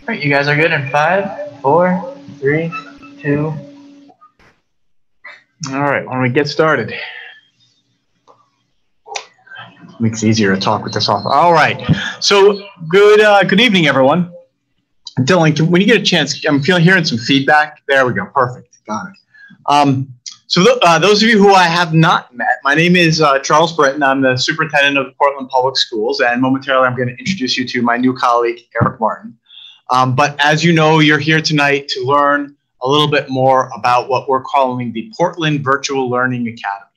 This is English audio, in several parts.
All right, you guys are good in 5, 4, 3, 2. All right, why don't we get started? Makes it easier to talk with this off. All right, so good evening, everyone. Dylan, when you get a chance, I'm hearing some feedback. There we go, perfect, got it. Those of you who I have not met, my name is Charles Britton. I'm the superintendent of Portland Public Schools, and momentarily I'm going to introduce you to my new colleague, Erick Martin. But as you know, you're here tonight to learn a little bit more about what we're calling the Portland Virtual Learning Academy.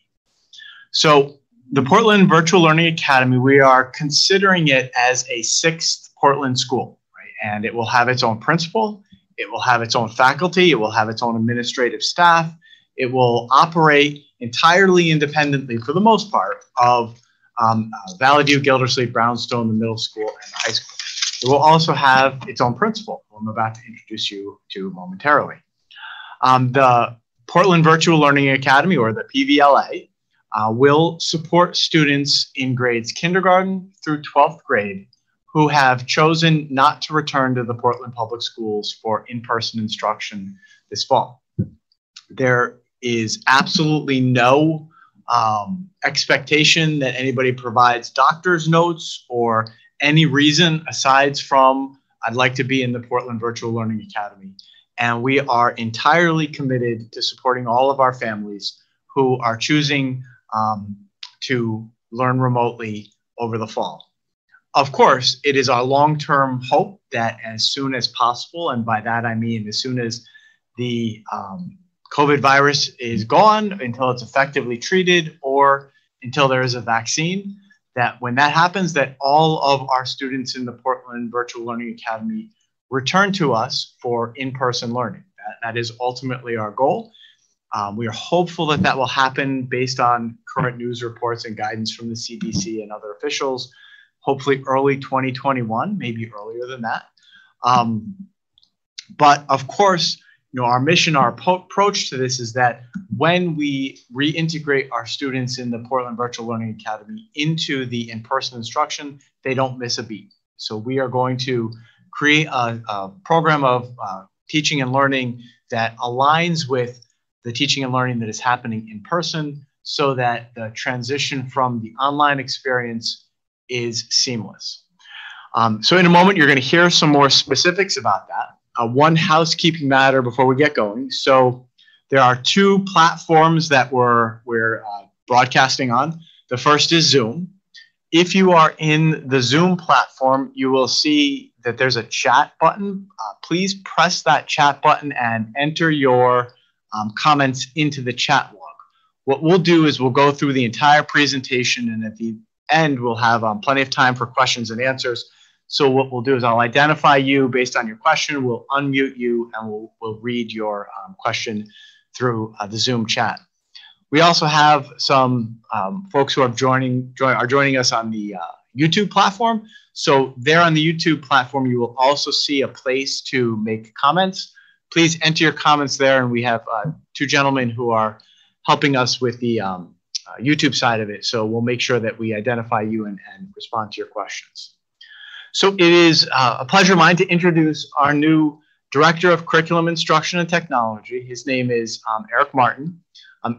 So the Portland Virtual Learning Academy, we are considering it as a 6th Portland school, right? And it will have its own principal, it will have its own faculty, it will have its own administrative staff. It will operate entirely independently, for the most part, of Valley View, Gildersleeve, Brownstone, the middle school, and the high school. It will also have its own principal, who I'm about to introduce you to momentarily. The Portland Virtual Learning Academy, or the PVLA, will support students in grades kindergarten through 12th grade who have chosen not to return to the Portland Public Schools for in-person instruction this fall. There is absolutely no expectation that anybody provides doctor's notes or any reason aside from I'd like to be in the Portland Virtual Learning Academy. And we are entirely committed to supporting all of our families who are choosing to learn remotely over the fall. Of course, it is our long-term hope that as soon as possible, and by that I mean as soon as the COVID virus is gone, until it's effectively treated, or until there is a vaccine, that when that happens, that all of our students in the Portland Virtual Learning Academy return to us for in-person learning. That is ultimately our goal. We are hopeful that that will happen based on current news reports and guidance from the CDC and other officials, hopefully early 2021, maybe earlier than that. But of course, our mission, our approach to this is that when we reintegrate our students in the Portland Virtual Learning Academy into the in-person instruction, they don't miss a beat. So we are going to create a program of teaching and learning that aligns with the teaching and learning that is happening in person, so that the transition from the online experience is seamless. So in a moment, you're going to hear some more specifics about that. One housekeeping matter before we get going. So there are 2 platforms that we're broadcasting on. The first is Zoom. If you are in the Zoom platform, you will see that there's a chat button. Please press that chat button and enter your comments into the chat log. What we'll do is we'll go through the entire presentation, and at the end, we'll have plenty of time for questions and answers. So what we'll do is I'll identify you based on your question, we'll unmute you, and we'll read your question through the Zoom chat. We also have some folks who are joining us on the YouTube platform. So there on the YouTube platform, you will also see a place to make comments. Please enter your comments there, and we have 2 gentlemen who are helping us with the YouTube side of it. So we'll make sure that we identify you and respond to your questions. So it is a pleasure of mine to introduce our new Director of Curriculum Instruction and Technology. His name is Erick Martin.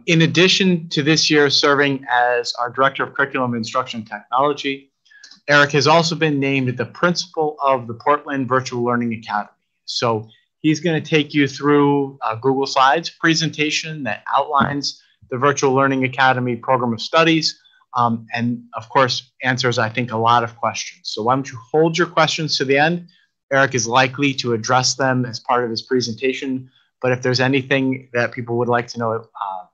In addition to this year serving as our Director of Curriculum Instruction and Technology, Erick has also been named the principal of the Portland Virtual Learning Academy. So he's going to take you through a Google Slides presentation that outlines the Virtual Learning Academy program of studies. And of course, answers, I think, a lot of questions. So why don't you hold your questions to the end? Erick is likely to address them as part of his presentation. But if there's anything that people would like to know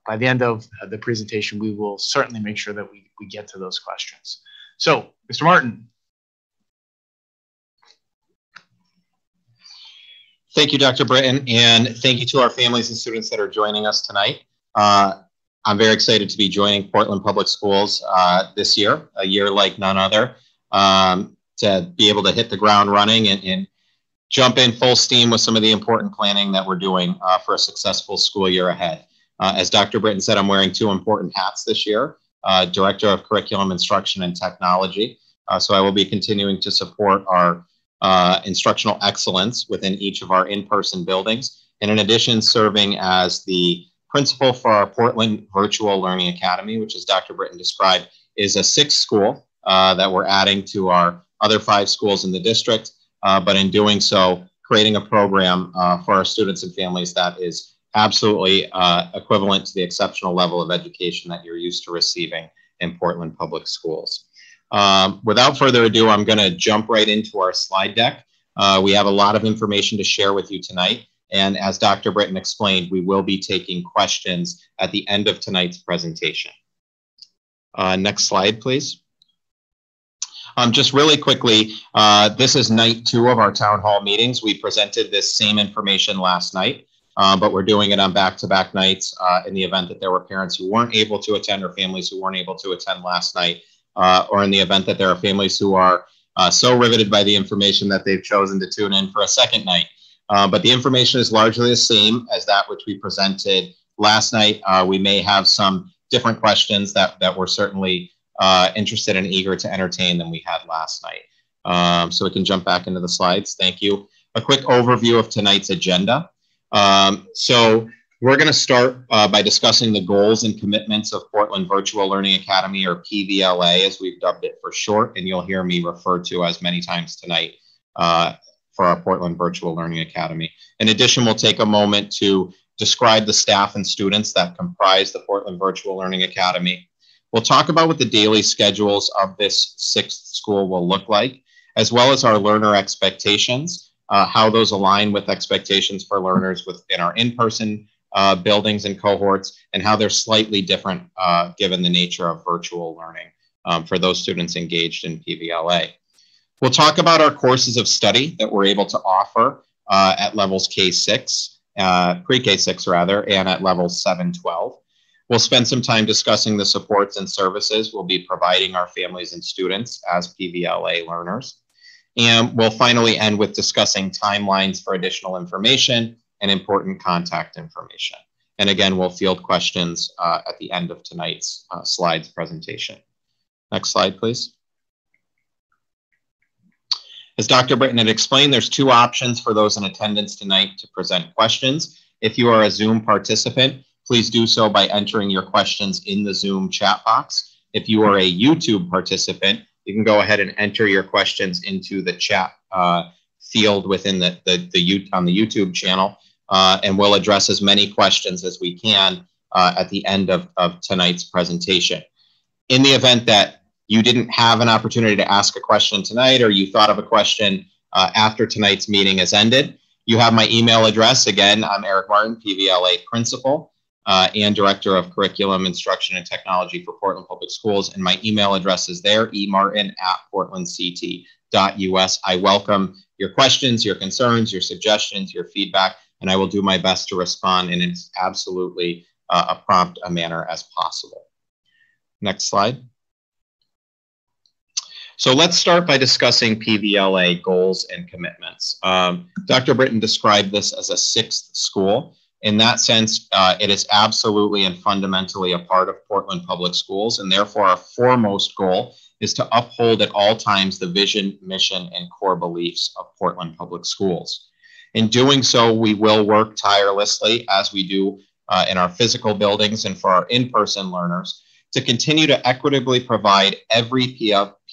by the end of the presentation, we will certainly make sure that we get to those questions. So, Mr. Martin. Thank you, Dr. Britton, and thank you to our families and students that are joining us tonight. I'm very excited to be joining Portland Public Schools this year, a year like none other, to be able to hit the ground running and jump in full steam with some of the important planning that we're doing for a successful school year ahead. As Dr. Britton said, I'm wearing 2 important hats this year, Director of Curriculum Instruction and Technology. So I will be continuing to support our instructional excellence within each of our in-person buildings. And in addition, serving as the principal for our Portland Virtual Learning Academy, which, as Dr. Britton described, is a sixth school that we're adding to our other 5 schools in the district. But in doing so, creating a program for our students and families that is absolutely equivalent to the exceptional level of education that you're used to receiving in Portland Public Schools. Without further ado, I'm going to jump right into our slide deck. We have a lot of information to share with you tonight. And as Dr. Britton explained, we will be taking questions at the end of tonight's presentation. Next slide, please. Just really quickly, this is night 2 of our town hall meetings. We presented this same information last night, but we're doing it on back-to-back nights in the event that there were parents who weren't able to attend or families who weren't able to attend last night, or in the event that there are families who are so riveted by the information that they've chosen to tune in for a second night. But the information is largely the same as that which we presented last night. We may have some different questions that we're certainly interested and eager to entertain than we had last night. So we can jump back into the slides. Thank you. A quick overview of tonight's agenda. So we're going to start by discussing the goals and commitments of Portland Virtual Learning Academy, or PVLA, as we've dubbed it for short, and you'll hear me refer to as many times tonight for our Portland Virtual Learning Academy. In addition, we'll take a moment to describe the staff and students that comprise the Portland Virtual Learning Academy. We'll talk about what the daily schedules of this 6th school will look like, as well as our learner expectations, how those align with expectations for learners within our in-person buildings and cohorts, and how they're slightly different given the nature of virtual learning for those students engaged in PVLA. We'll talk about our courses of study that we're able to offer at levels K-6, pre-K-6 rather, and at levels 7-12. We'll spend some time discussing the supports and services we'll be providing our families and students as PVLA learners. And we'll finally end with discussing timelines for additional information and important contact information. And again, we'll field questions at the end of tonight's slides presentation. Next slide, please. As Dr. Britton had explained, there's 2 options for those in attendance tonight to present questions. If you are a Zoom participant, please do so by entering your questions in the Zoom chat box. If you are a YouTube participant, you can go ahead and enter your questions into the chat field within on the YouTube channel, and we'll address as many questions as we can at the end of tonight's presentation. In the event that you didn't have an opportunity to ask a question tonight, or you thought of a question after tonight's meeting has ended, you have my email address. Again, I'm Erick Martin, PVLA Principal and Director of Curriculum, Instruction, and Technology for Portland Public Schools, and my email address is there, emartin@portlandct.us. I welcome your questions, your concerns, your suggestions, your feedback, and I will do my best to respond in as absolutely a prompt a manner as possible. Next slide. So let's start by discussing PVLA goals and commitments. Dr. Britton described this as a 6th school. In that sense, it is absolutely and fundamentally a part of Portland Public Schools, and therefore our foremost goal is to uphold at all times the vision, mission, and core beliefs of Portland Public Schools. In doing so, we will work tirelessly, as we do in our physical buildings and for our in-person learners, to continue to equitably provide every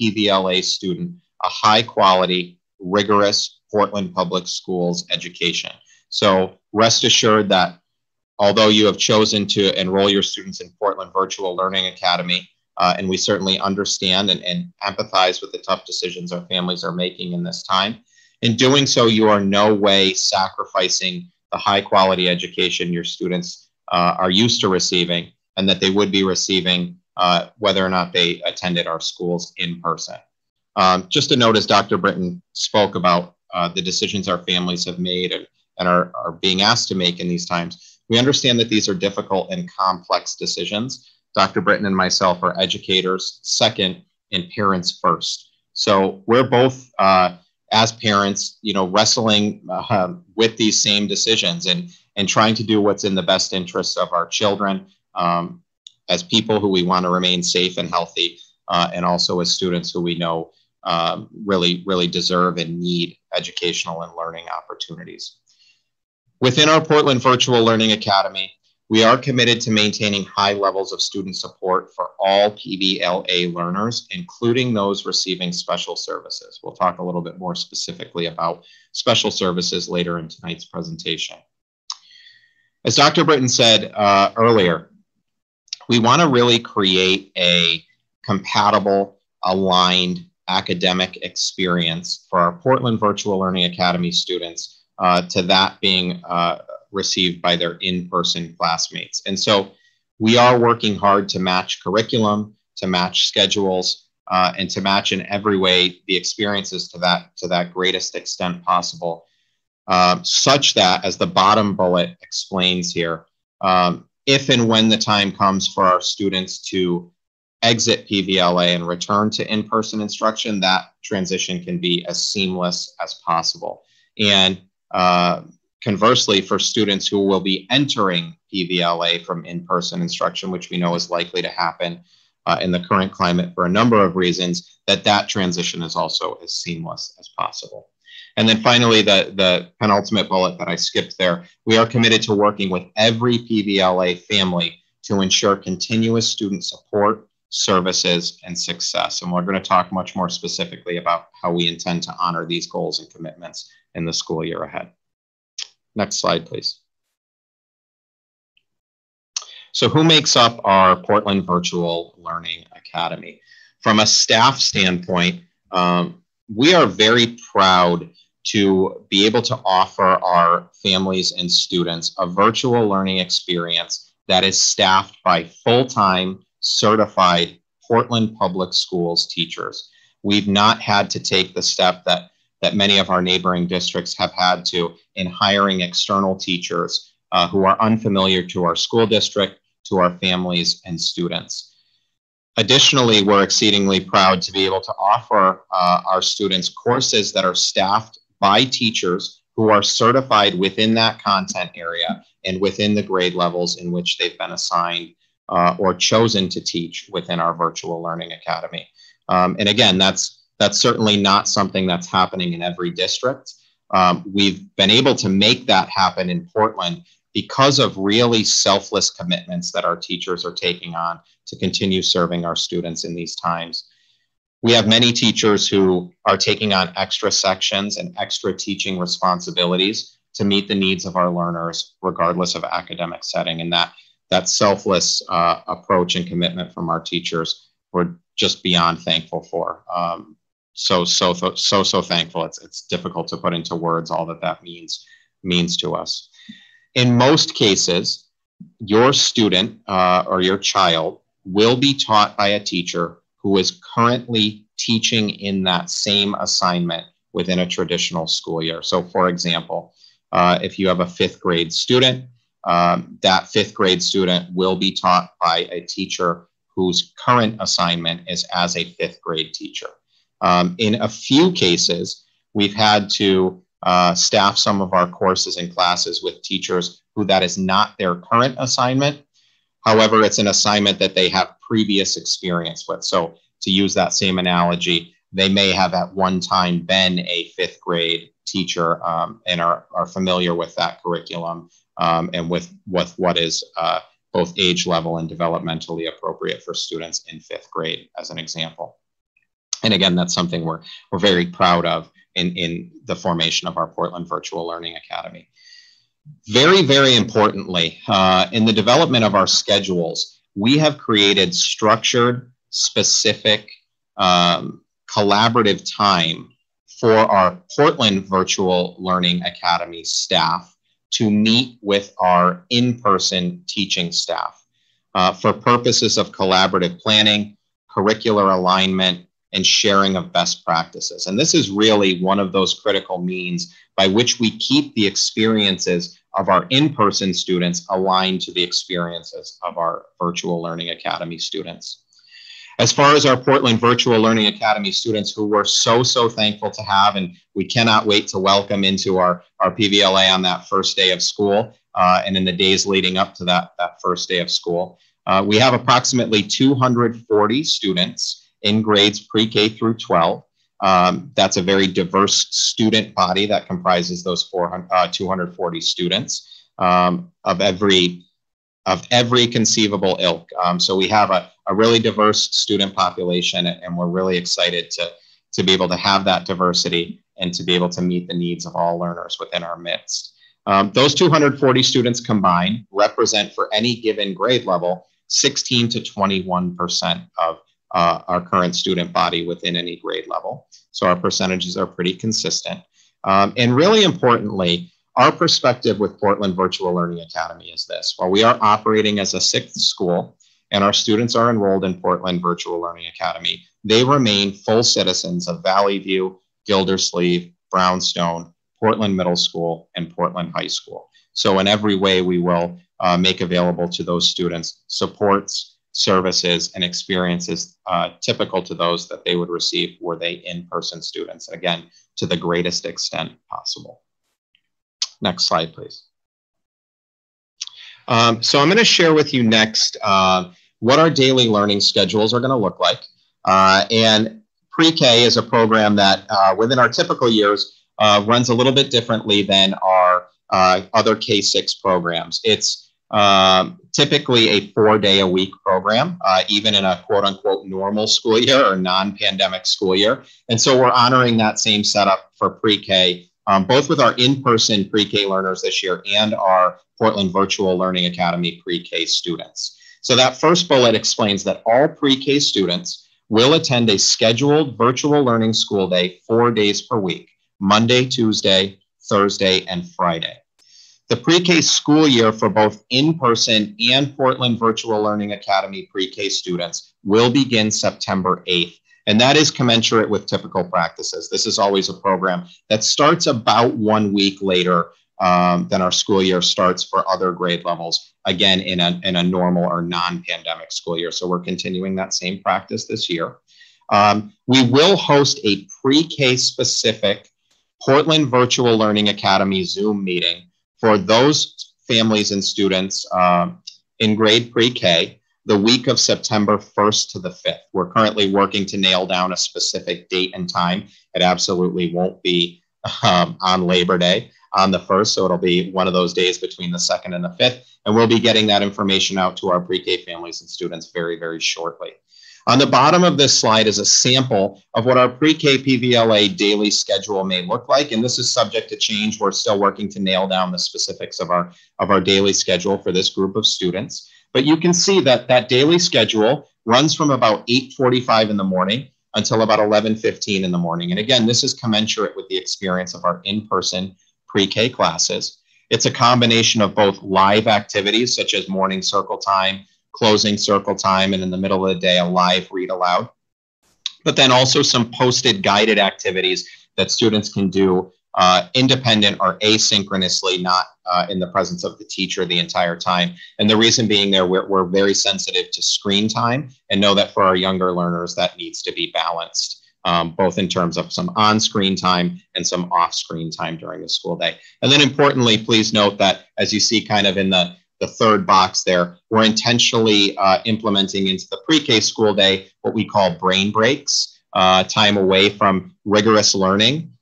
PVLA student a high-quality, rigorous Portland Public Schools education. So rest assured that although you have chosen to enroll your students in Portland Virtual Learning Academy, and we certainly understand and empathize with the tough decisions our families are making in this time, in doing so, you are no way sacrificing the high-quality education your students are used to receiving, and that they would be receiving whether or not they attended our schools in person. Just a note, as Dr. Britton spoke about the decisions our families have made and are being asked to make in these times, we understand that these are difficult and complex decisions. Dr. Britton and myself are educators second and parents first. So we're both, as parents, wrestling with these same decisions and trying to do what's in the best interests of our children, as people who we want to remain safe and healthy, and also as students who we know really deserve and need educational and learning opportunities. Within our Portland Virtual Learning Academy, we are committed to maintaining high levels of student support for all PVLA learners, including those receiving special services. We'll talk a little bit more specifically about special services later in tonight's presentation. As Dr. Britton said earlier, we want to really create a compatible, aligned academic experience for our Portland Virtual Learning Academy students to that being received by their in-person classmates. And so we are working hard to match curriculum, to match schedules, and to match in every way the experiences to that greatest extent possible, such that, as the bottom bullet explains here, if and when the time comes for our students to exit PVLA and return to in-person instruction, that transition can be as seamless as possible. And conversely, for students who will be entering PVLA from in-person instruction, which we know is likely to happen in the current climate for a number of reasons, that transition is also as seamless as possible. And then finally, the penultimate bullet that I skipped there, we are committed to working with every PVLA family to ensure continuous student support, services, and success. And we're going to talk much more specifically about how we intend to honor these goals and commitments in the school year ahead. Next slide, please. So who makes up our Portland Virtual Learning Academy? From a staff standpoint, we are very proud to be able to offer our families and students a virtual learning experience that is staffed by full-time, certified Portland Public Schools teachers. We've not had to take the step that many of our neighboring districts have had to in hiring external teachers who are unfamiliar to our school district, to our families and students. Additionally, we're exceedingly proud to be able to offer our students courses that are staffed by teachers who are certified within that content area and within the grade levels in which they've been assigned or chosen to teach within our Virtual Learning Academy. And again, that's certainly not something that's happening in every district. We've been able to make that happen in Portland because of really selfless commitments that our teachers are taking on to continue serving our students in these times. We have many teachers who are taking on extra sections and extra teaching responsibilities to meet the needs of our learners, regardless of academic setting. And that selfless approach and commitment from our teachers, we're just beyond thankful for. So thankful. It's difficult to put into words all that means to us. In most cases, your student or your child will be taught by a teacher who is currently teaching in that same assignment within a traditional school year. So for example, if you have a 5th grade student, that 5th grade student will be taught by a teacher whose current assignment is as a 5th grade teacher. In a few cases, we've had to staff some of our courses and classes with teachers who that is not their current assignment. However, it's an assignment that they have previous experience with. So to use that same analogy, they may have at one time been a 5th grade teacher and are familiar with that curriculum and with what is both age level and developmentally appropriate for students in 5th grade, as an example. And again, that's something we're very proud of in the formation of our Portland Virtual Learning Academy. Very, very importantly, in the development of our schedules, we have created structured, specific, collaborative time for our Portland Virtual Learning Academy staff to meet with our in-person teaching staff for purposes of collaborative planning, curricular alignment, and sharing of best practices. And this is really one of those critical means by which we keep the experiences of our in-person students aligned to the experiences of our Virtual Learning Academy students. As far as our Portland Virtual Learning Academy students who we're so thankful to have, and we cannot wait to welcome into our PVLA on that first day of school and in the days leading up to that first day of school. We have approximately 240 students in grades pre-K through 12 That's a very diverse student body that comprises those 240 students of every conceivable ilk. So we have a really diverse student population, and we're really excited to be able to have that diversity and to be able to meet the needs of all learners within our midst. Those 240 students combined represent, for any given grade level, 16 to 21% of our current student body within any grade level. So our percentages are pretty consistent. And really importantly, our perspective with Portland Virtual Learning Academy is this: while we are operating as a sixth school and our students are enrolled in Portland Virtual Learning Academy, they remain full citizens of Valley View, Gildersleeve, Brownstone, Portland Middle School, and Portland High School. So in every way, we will make available to those students supports, services, and experiences typical to those that they would receive were they in-person students, again, to the greatest extent possible. Next slide, please. So I'm going to share with you next what our daily learning schedules are going to look like. And pre-K is a program that within our typical years runs a little bit differently than our other K-6 programs. It's typically a 4-day-a-week program, even in a quote-unquote normal school year or non-pandemic school year. And so we're honoring that same setup for pre-K, both with our in-person pre-K learners this year and our Portland Virtual Learning Academy pre-K students. So that first bullet explains that all pre-K students will attend a scheduled virtual learning school day 4 days per week: Monday, Tuesday, Thursday, and Friday. The pre-K school year for both in-person and Portland Virtual Learning Academy pre-K students will begin September 8th. And that is commensurate with typical practices. This is always a program that starts about 1 week later than our school year starts for other grade levels, again, in a normal or non-pandemic school year. So we're continuing that same practice this year. We will host a pre-K specific Portland Virtual Learning Academy Zoom meeting for those families and students in grade pre-K the week of September 1st to the 5th. We're currently working to nail down a specific date and time. It absolutely won't be on Labor Day on the 1st, so it'll be one of those days between the 2nd and the 5th, and we'll be getting that information out to our pre-K families and students very, very shortly. On the bottom of this slide is a sample of what our pre-K PVLA daily schedule may look like, and this is subject to change. We're still working to nail down the specifics of our daily schedule for this group of students. But you can see that that daily schedule runs from about 8:45 in the morning until about 11:15 in the morning. And again, this is commensurate with the experience of our in-person pre-K classes. It's a combination of both live activities such as morning circle time, closing circle time, and in the middle of the day, a live read aloud. But then also some posted guided activities that students can do independent or asynchronously, not in the presence of the teacher the entire time. And the reason being there, we're very sensitive to screen time and know that for our younger learners, that needs to be balanced, both in terms of some on-screen time and some off-screen time during the school day. And then importantly, please note that as you see kind of in the third box there, we're intentionally implementing into the pre-K school day what we call brain breaks, time away from rigorous learning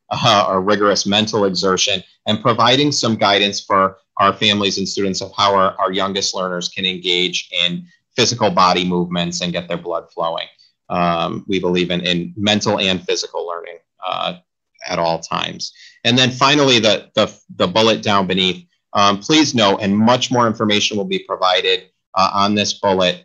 or rigorous mental exertion, and providing some guidance for our families and students of how our youngest learners can engage in physical body movements and get their blood flowing. We believe in mental and physical learning at all times. And then finally, the bullet down beneath, please note, and much more information will be provided on this bullet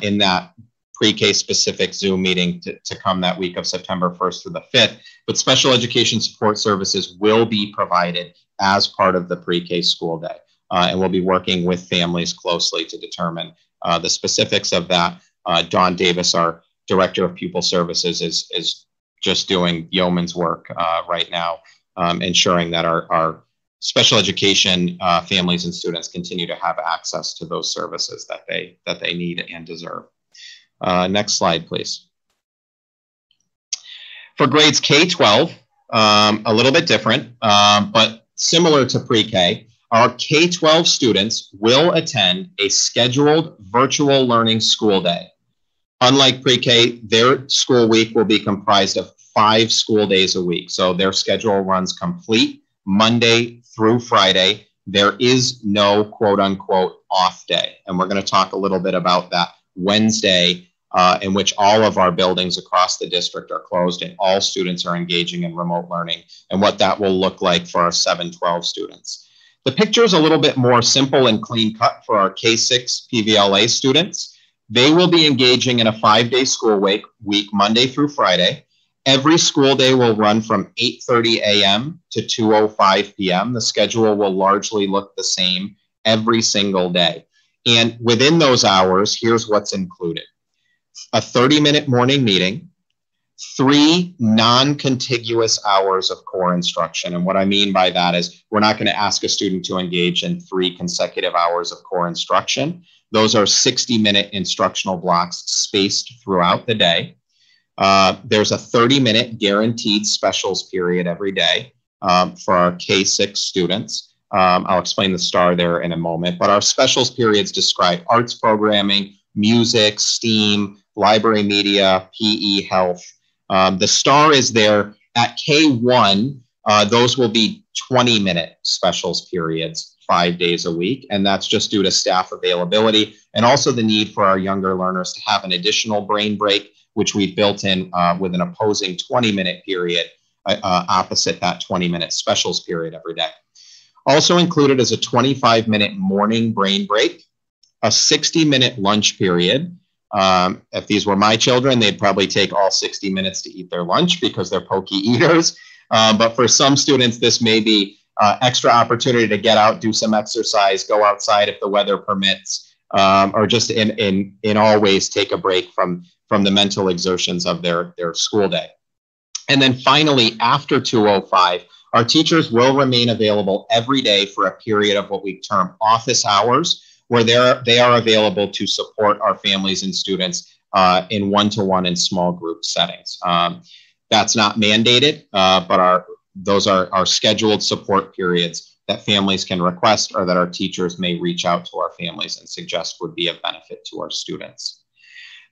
in that pre-K specific Zoom meeting to come that week of September 1st through the 5th, but special education support services will be provided as part of the pre-K school day. And we'll be working with families closely to determine the specifics of that. Dawn Davis, our Director of Pupil Services, is just doing yeoman's work right now, ensuring that our special education families and students continue to have access to those services that they need and deserve. Next slide, please. For grades K-12, a little bit different, but similar to pre-K, our K-12 students will attend a scheduled virtual learning school day. Unlike pre-K, their school week will be comprised of 5 school days a week. So their schedule runs complete Monday through Friday. There is no quote unquote off day. And we're going to talk a little bit about that Wednesday, in which all of our buildings across the district are closed and all students are engaging in remote learning, and what that will look like for our 7-12 students. The picture is a little bit more simple and clean cut for our K-6 PVLA students. They will be engaging in a 5-day school week, Monday through Friday. Every school day will run from 8:30 a.m. to 2:05 p.m. The schedule will largely look the same every single day. And within those hours, here's what's included: a 30-minute morning meeting, 3 non-contiguous hours of core instruction. And what I mean by that is we're not going to ask a student to engage in 3 consecutive hours of core instruction. Those are 60-minute instructional blocks spaced throughout the day. There's a 30-minute guaranteed specials period every day for our K-6 students. I'll explain the star there in a moment, but our specials periods describe arts programming, music, STEAM, library media, PE, health. The star is there at K1. Those will be 20-minute specials periods, 5 days a week. And that's just due to staff availability and also the need for our younger learners to have an additional brain break, which we built in with an opposing 20-minute period opposite that 20-minute specials period every day. Also included is a 25-minute morning brain break, a 60-minute lunch period. If these were my children, they'd probably take all 60 minutes to eat their lunch because they're pokey eaters. But for some students, this may be extra opportunity to get out, do some exercise, go outside if the weather permits, or just in all ways take a break from the mental exertions of their school day. And then finally, after 2:05, our teachers will remain available every day for a period of what we term office hours, where they are available to support our families and students in one-to-one and small group settings. That's not mandated, but those are our scheduled support periods that families can request or that our teachers may reach out to our families and suggest would be of benefit to our students.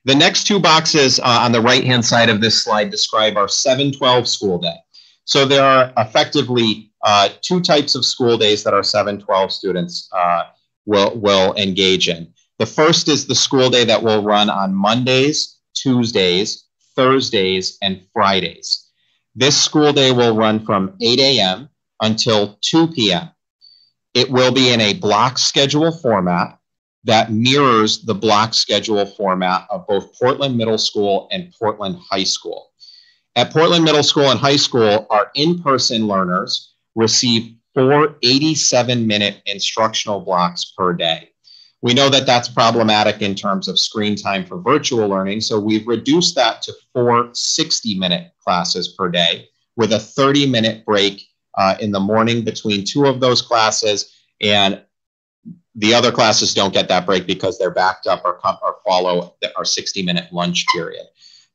The next 2 boxes on the right-hand side of this slide describe our 7-12 school day. So there are effectively 2 types of school days that our 7-12 students will engage in. The first is the school day that will run on Mondays, Tuesdays, Thursdays, and Fridays. This school day will run from 8 a.m. until 2 p.m. It will be in a block schedule format that mirrors the block schedule format of both Portland Middle School and Portland High School. At Portland Middle School and High School, our in-person learners receive 4 87-minute instructional blocks per day. We know that that's problematic in terms of screen time for virtual learning, so we've reduced that to 4 60-minute classes per day with a 30-minute break in the morning between 2 of those classes, and the other classes don't get that break because they're backed up or follow our 60-minute lunch period.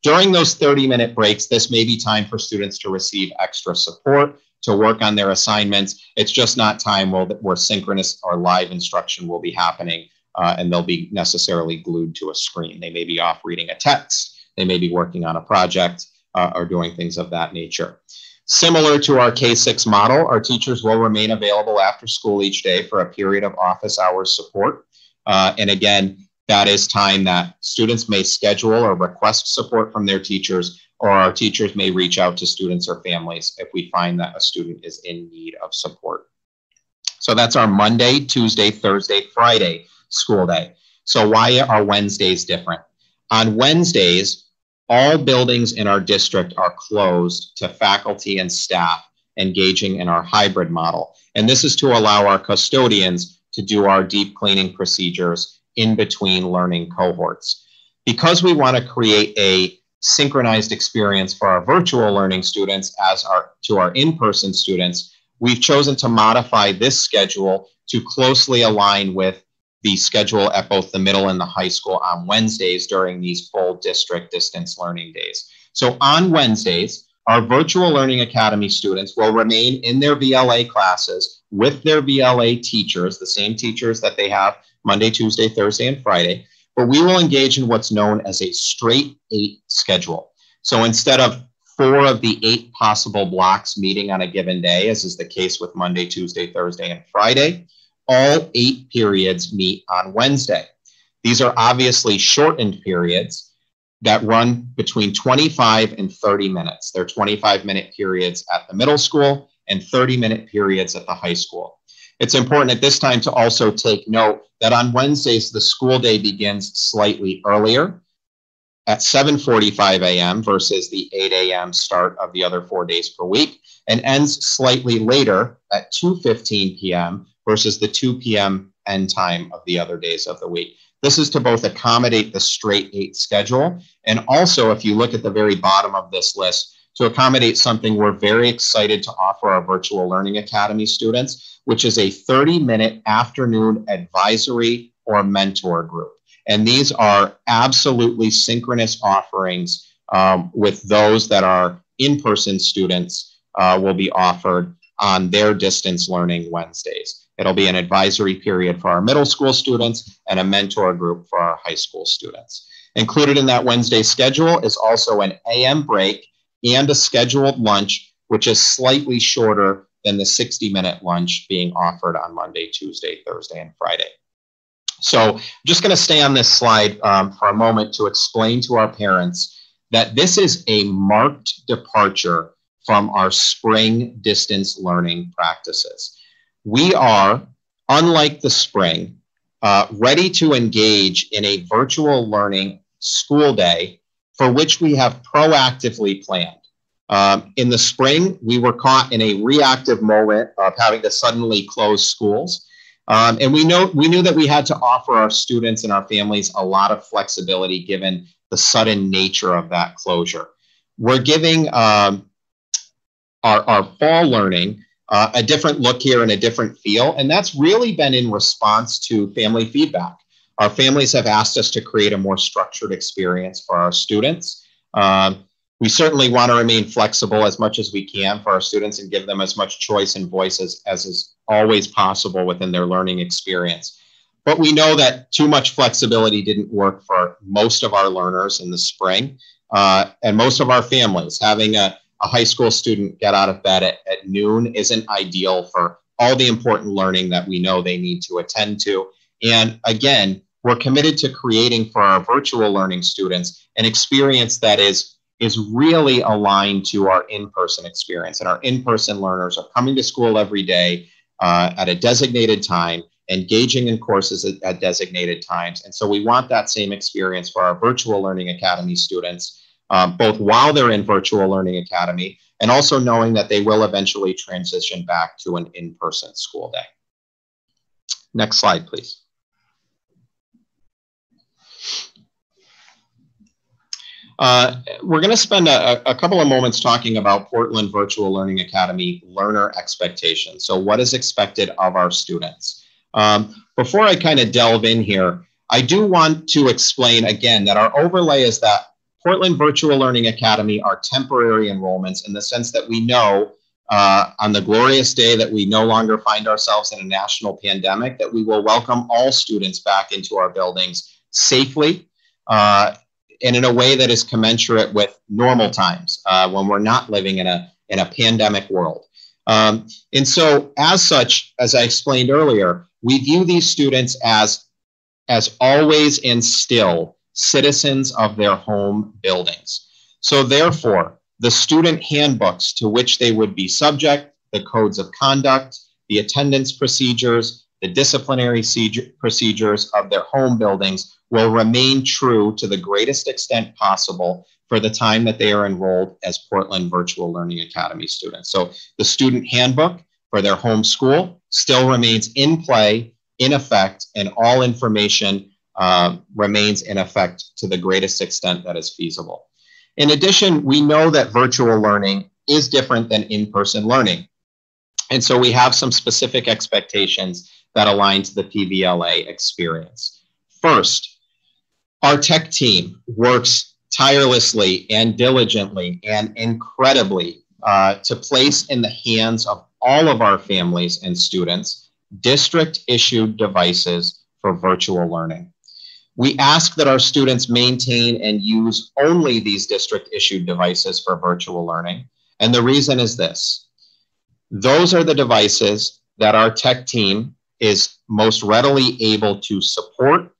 During those 30-minute breaks, this may be time for students to receive extra support, to work on their assignments. It's just not time where synchronous or live instruction will be happening and they'll be necessarily glued to a screen. They may be off reading a text, they may be working on a project or doing things of that nature. Similar to our K-6 model, our teachers will remain available after school each day for a period of office hours support. And again, that is time that students may schedule or request support from their teachers, or our teachers may reach out to students or families if we find that a student is in need of support. So that's our Monday, Tuesday, Thursday, Friday school day. So why are Wednesdays different? On Wednesdays, all buildings in our district are closed to faculty and staff engaging in our hybrid model. And this is to allow our custodians to do our deep cleaning procedures in between learning cohorts. Because we want to create a synchronized experience for our virtual learning students to our in-person students, we've chosen to modify this schedule to closely align with the schedule at both the middle and the high school on Wednesdays during these full district distance learning days. So on Wednesdays, our Virtual Learning Academy students will remain in their VLA classes with their VLA teachers, the same teachers that they have Monday, Tuesday, Thursday, and Friday, but we will engage in what's known as a straight 8 schedule. So instead of 4 of the 8 possible blocks meeting on a given day, as is the case with Monday, Tuesday, Thursday, and Friday. All 8 periods meet on Wednesday. These are obviously shortened periods that run between 25 and 30 minutes. They're 25-minute periods at the middle school and 30-minute periods at the high school. It's important at this time to also take note that on Wednesdays, the school day begins slightly earlier at 7:45 a.m. versus the 8 a.m. start of the other 4 days per week, and ends slightly later at 2:15 p.m. versus the 2 p.m. end time of the other days of the week. This is to both accommodate the straight 8 schedule, and also, if you look at the very bottom of this list, to accommodate something we're very excited to offer our Virtual Learning Academy students, which is a 30-minute afternoon advisory or mentor group. And these are absolutely synchronous offerings with those that are in-person students will be offered on their distance learning Wednesdays. It'll be an advisory period for our middle school students and a mentor group for our high school students. Included in that Wednesday schedule is also an AM break and a scheduled lunch, which is slightly shorter than the 60-minute lunch being offered on Monday, Tuesday, Thursday, and Friday. So I'm just going to stay on this slide for a moment to explain to our parents that this is a marked departure from our spring distance learning practices. We are, unlike the spring, ready to engage in a virtual learning school day for which we have proactively planned. In the spring, we were caught in a reactive moment of having to suddenly close schools. And we knew that we had to offer our students and our families a lot of flexibility given the sudden nature of that closure. We're giving our fall learning a different look here and a different feel, and that's really been in response to family feedback. Our families have asked us to create a more structured experience for our students. We certainly want to remain flexible as much as we can for our students and give them as much choice and voice as is always possible within their learning experience. But we know that too much flexibility didn't work for most of our learners in the spring, and most of our families. Having a high school student get out of bed at noon isn't ideal for all the important learning that we know they need to attend to. And again, we're committed to creating for our virtual learning students an experience that is really aligned to our in-person experience. And our in-person learners are coming to school every day at a designated time, engaging in courses at designated times. And so we want that same experience for our Virtual Learning Academy students, both while they're in Virtual Learning Academy and also knowing that they will eventually transition back to an in-person school day. Next slide, please. We're going to spend a couple of moments talking about Portland Virtual Learning Academy learner expectations. So what is expected of our students? Before I kind of delve in here, I do want to explain again that our overlay is that Portland Virtual Learning Academy are temporary enrollments in the sense that we know on the glorious day that we no longer find ourselves in a national pandemic, that we will welcome all students back into our buildings safely, and in a way that is commensurate with normal times when we're not living in a pandemic world. And so as such, as I explained earlier, we view these students as always and still citizens of their home buildings. So therefore, the student handbooks to which they would be subject, the codes of conduct, the attendance procedures, the disciplinary procedures of their home buildings will remain true to the greatest extent possible for the time that they are enrolled as Portland Virtual Learning Academy students. So the student handbook for their home school still remains in play, in effect, and all information remains in effect to the greatest extent that is feasible. In addition, we know that virtual learning is different than in-person learning. And so we have some specific expectations that align to the PVLA experience. First, our tech team works tirelessly and diligently and incredibly to place in the hands of all of our families and students district-issued devices for virtual learning. We ask that our students maintain and use only these district-issued devices for virtual learning. And the reason is this. Those are the devices that our tech team is most readily able to support,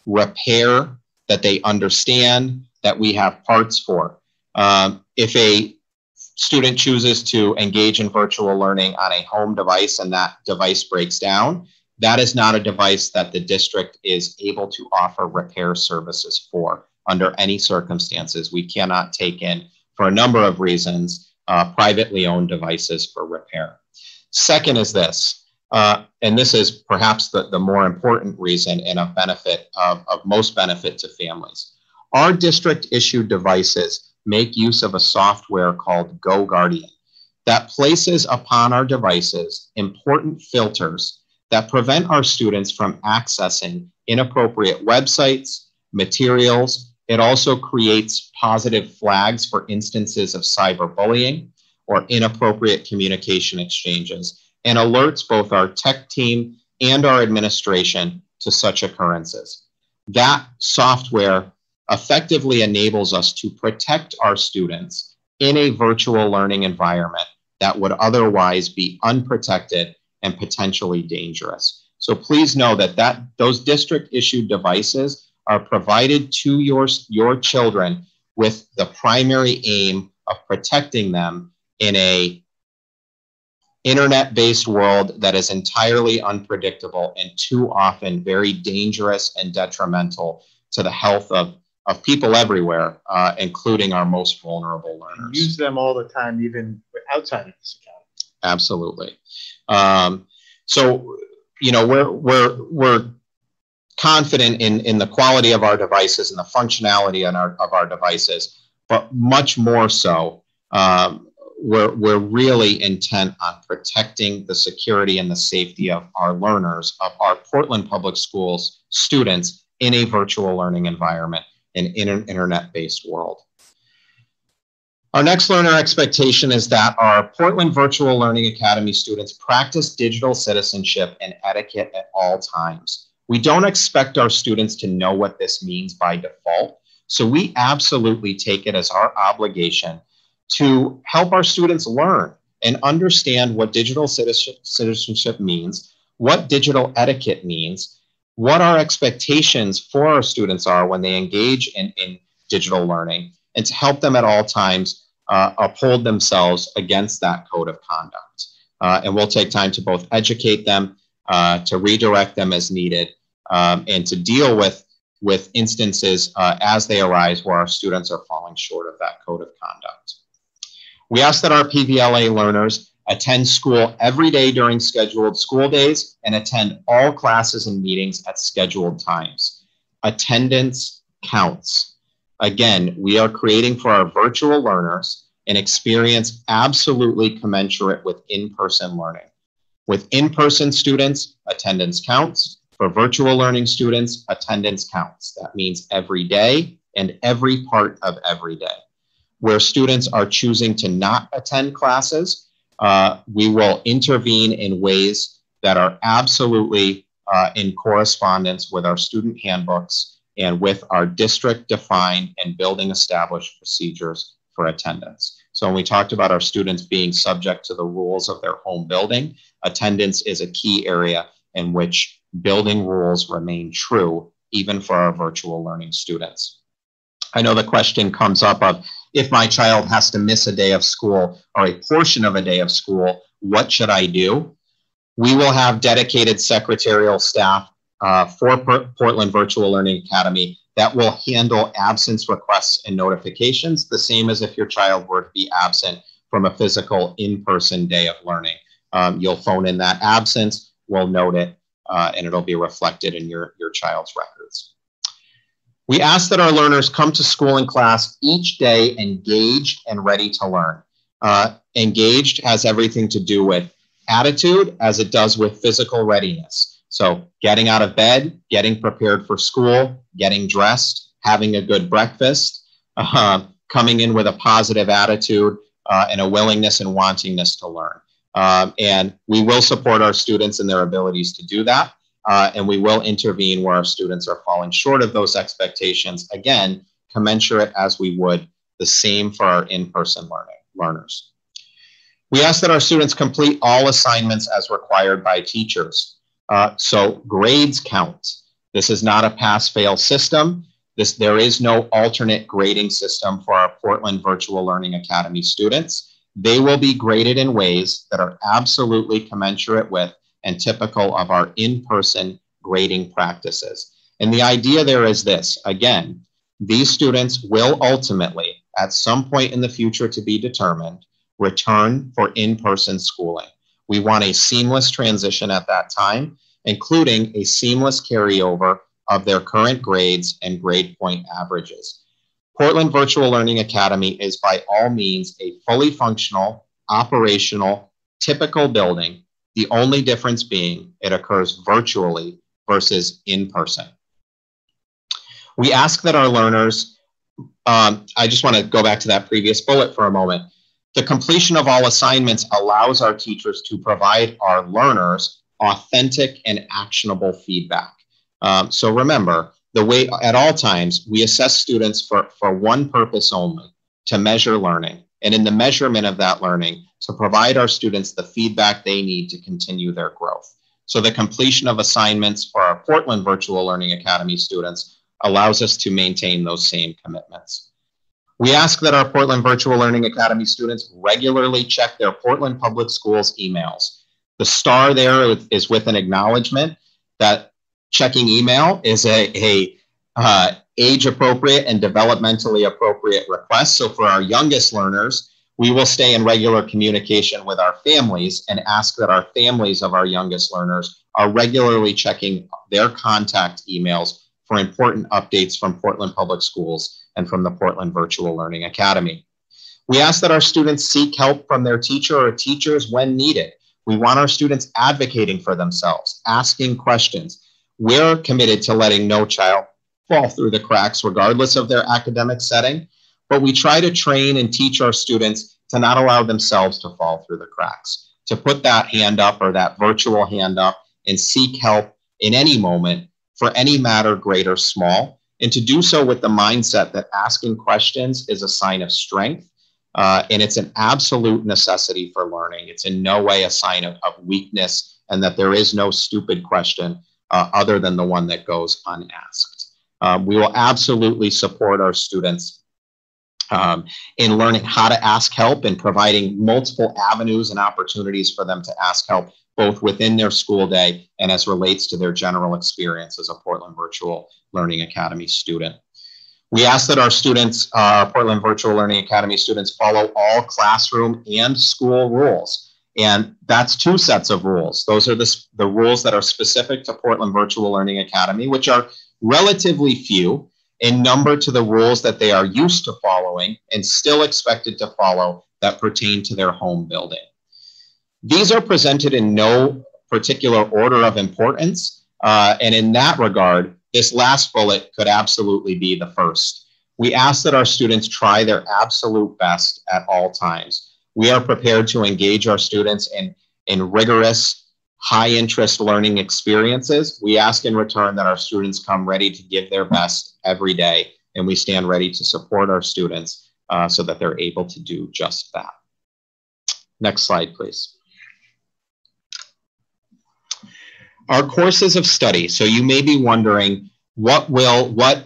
repair, that they understand, that we have parts for. If a student chooses to engage in virtual learning on a home device and that device breaks down, that is not a device that the district is able to offer repair services for under any circumstances. We cannot take in, for a number of reasons, privately owned devices for repair. Second is this, and this is perhaps the more important reason and a benefit of most benefit to families. Our district issued devices make use of a software called GoGuardian that places upon our devices important filters that prevent our students from accessing inappropriate websites, materials. It also creates positive flags for instances of cyberbullying or inappropriate communication exchanges, and alerts both our tech team and our administration to such occurrences. That software effectively enables us to protect our students in a virtual learning environment that would otherwise be unprotected and potentially dangerous. So please know that those district-issued devices are provided to your children with the primary aim of protecting them in a internet-based world that is entirely unpredictable and too often very dangerous and detrimental to the health of people everywhere, including our most vulnerable learners. Use them all the time, even outside of this academy. Absolutely. So, you know, we're confident in the quality of our devices and the functionality of our devices, but much more so, we're really intent on protecting the security and the safety of our learners, of our Portland Public Schools students in a virtual learning environment and in an internet-based world. Our next learner expectation is that our Portland Virtual Learning Academy students practice digital citizenship and etiquette at all times. We don't expect our students to know what this means by default, so we absolutely take it as our obligation to help our students learn and understand what digital citizenship means, what digital etiquette means, what our expectations for our students are when they engage in digital learning, and to help them at all times uphold themselves against that code of conduct. And we'll take time to both educate them, to redirect them as needed, and to deal with instances as they arise where our students are falling short of that code of conduct. We ask that our PVLA learners attend school every day during scheduled school days and attend all classes and meetings at scheduled times. Attendance counts. Again, we are creating for our virtual learners an experience absolutely commensurate with in-person learning. With in-person students, attendance counts. For virtual learning students, attendance counts. That means every day and every part of every day. Where students are choosing to not attend classes, we will intervene in ways that are absolutely in correspondence with our student handbooks and with our district-defined and building established procedures for attendance. So when we talked about our students being subject to the rules of their home building, attendance is a key area in which building rules remain true, even for our virtual learning students. I know the question comes up of, if my child has to miss a day of school or a portion of a day of school, what should I do? We will have dedicated secretarial staff for Portland Virtual Learning Academy that will handle absence requests and notifications, the same as if your child were to be absent from a physical in-person day of learning. You'll phone in that absence, we'll note it, and it'll be reflected in your child's records. We ask that our learners come to school and class each day engaged and ready to learn. Engaged has everything to do with attitude as it does with physical readiness. So getting out of bed, getting prepared for school, getting dressed, having a good breakfast, coming in with a positive attitude and a willingness and wantingness to learn. And we will support our students in their abilities to do that. and we will intervene where our students are falling short of those expectations. Again, commensurate as we would the same for our in-person learners. We ask that our students complete all assignments as required by teachers. So grades count. This is not a pass-fail system. There is no alternate grading system for our Portland Virtual Learning Academy students. They will be graded in ways that are absolutely commensurate with and typical of our in-person grading practices. And the idea there is this: again, these students will ultimately, at some point in the future to be determined, return for in-person schooling. We want a seamless transition at that time, including a seamless carryover of their current grades and grade point averages. Portland Virtual Learning Academy is by all means a fully functional, operational, typical building, the only difference being it occurs virtually versus in person. We ask that our learners, I just want to go back to that previous bullet for a moment. The completion of all assignments allows our teachers to provide our learners authentic and actionable feedback. So remember, the way at all times we assess students for one purpose only: to measure learning. And in the measurement of that learning, to provide our students the feedback they need to continue their growth. So the completion of assignments for our Portland Virtual Learning Academy students allows us to maintain those same commitments. We ask that our Portland Virtual Learning Academy students regularly check their Portland Public Schools emails. The star there is with an acknowledgement that checking email is a age-appropriate and developmentally appropriate request. So for our youngest learners, we will stay in regular communication with our families and ask that our families of our youngest learners are regularly checking their contact emails for important updates from Portland Public Schools and from the Portland Virtual Learning Academy. We ask that our students seek help from their teacher or teachers when needed. We want our students advocating for themselves, asking questions. We're committed to letting no child fall through the cracks regardless of their academic setting, but we try to train and teach our students to not allow themselves to fall through the cracks, to put that hand up or that virtual hand up and seek help in any moment for any matter, great or small, and to do so with the mindset that asking questions is a sign of strength, and it's an absolute necessity for learning. It's in no way a sign of weakness, and that there is no stupid question other than the one that goes unasked. We will absolutely support our students in learning how to ask help and providing multiple avenues and opportunities for them to ask help, both within their school day and as relates to their general experience as a Portland Virtual Learning Academy student. We ask that our students, Portland Virtual Learning Academy students, follow all classroom and school rules. And that's two sets of rules. Those are the rules that are specific to Portland Virtual Learning Academy, which are relatively few in number to the rules that they are used to following and still expected to follow that pertain to their home building. These are presented in no particular order of importance, and in that regard, this last bullet could absolutely be the first. We ask that our students try their absolute best at all times. We are prepared to engage our students in rigorous, high-interest learning experiences. We ask in return that our students come ready to give their best every day, and we stand ready to support our students so that they're able to do just that. Next slide, please. Our courses of study. So you may be wondering, what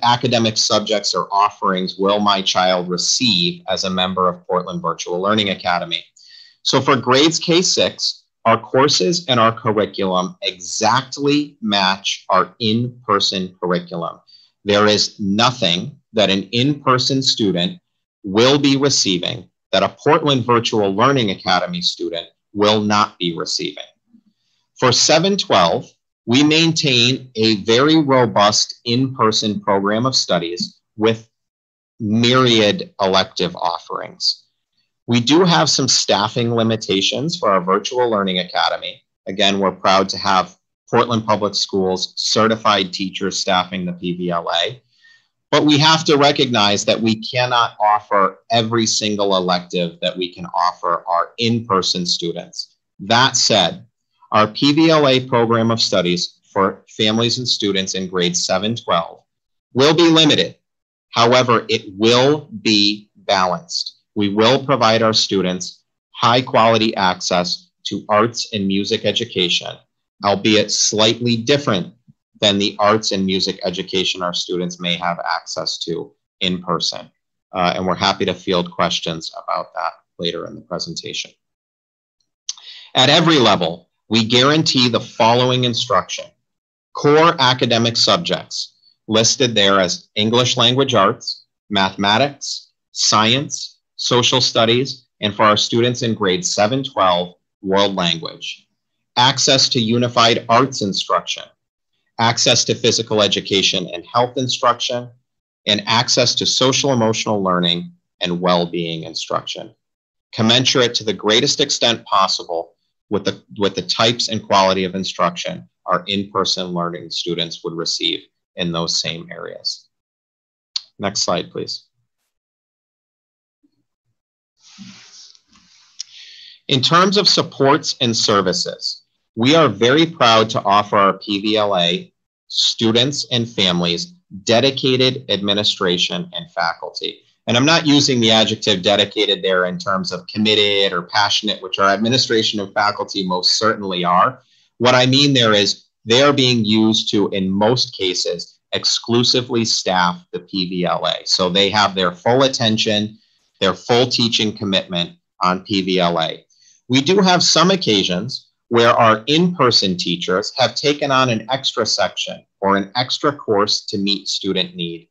academic subjects or offerings will my child receive as a member of Portland Virtual Learning Academy? So for grades K-6, our courses and our curriculum exactly match our in-person curriculum. There is nothing that an in-person student will be receiving that a Portland Virtual Learning Academy student will not be receiving. For 7-12, we maintain a very robust in-person program of studies with myriad elective offerings. We do have some staffing limitations for our Virtual Learning Academy. Again, we're proud to have Portland Public Schools certified teachers staffing the PVLA, but we have to recognize that we cannot offer every single elective that we can offer our in-person students. That said, our PVLA program of studies for families and students in grades 7-12 will be limited. However, it will be balanced. We will provide our students high quality access to arts and music education, albeit slightly different than the arts and music education our students may have access to in person. And we're happy to field questions about that later in the presentation. At every level, we guarantee the following instruction. Core academic subjects listed there as English language arts, mathematics, science, social studies, and for our students in grades 7-12, world language. Access to unified arts instruction, access to physical education and health instruction, and access to social emotional learning and well-being instruction, commensurate to the greatest extent possible with the types and quality of instruction our in-person learning students would receive in those same areas. Next slide, please. In terms of supports and services, we are very proud to offer our PVLA students and families dedicated administration and faculty. And I'm not using the adjective dedicated there in terms of committed or passionate, which our administration and faculty most certainly are. What I mean there is they are being used to, in most cases, exclusively staff the PVLA. So they have their full attention, their full teaching commitment on PVLA. We do have some occasions where our in-person teachers have taken on an extra section or an extra course to meet student need.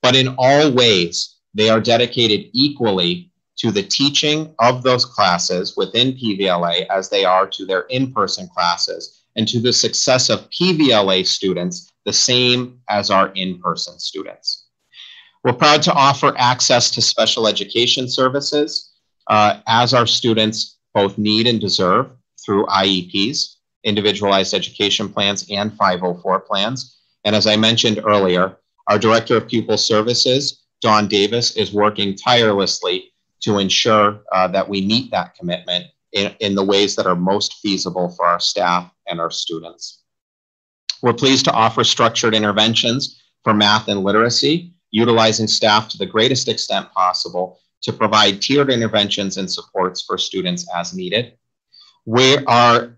But in all ways, they are dedicated equally to the teaching of those classes within PVLA as they are to their in-person classes and to the success of PVLA students the same as our in-person students. We're proud to offer access to special education services as our students both need and deserve through IEPs, individualized education plans, and 504 plans. And as I mentioned earlier, our Director of Pupil Services, Dawn Davis, is working tirelessly to ensure that we meet that commitment in the ways that are most feasible for our staff and our students. We're pleased to offer structured interventions for math and literacy, utilizing staff to the greatest extent possible to provide tiered interventions and supports for students as needed. We are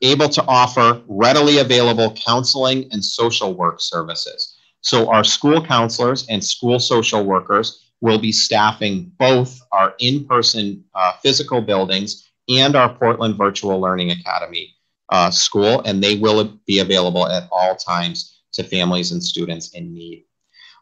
able to offer readily available counseling and social work services. So our school counselors and school social workers will be staffing both our in-person physical buildings and our Portland Virtual Learning Academy school, and they will be available at all times to families and students in need.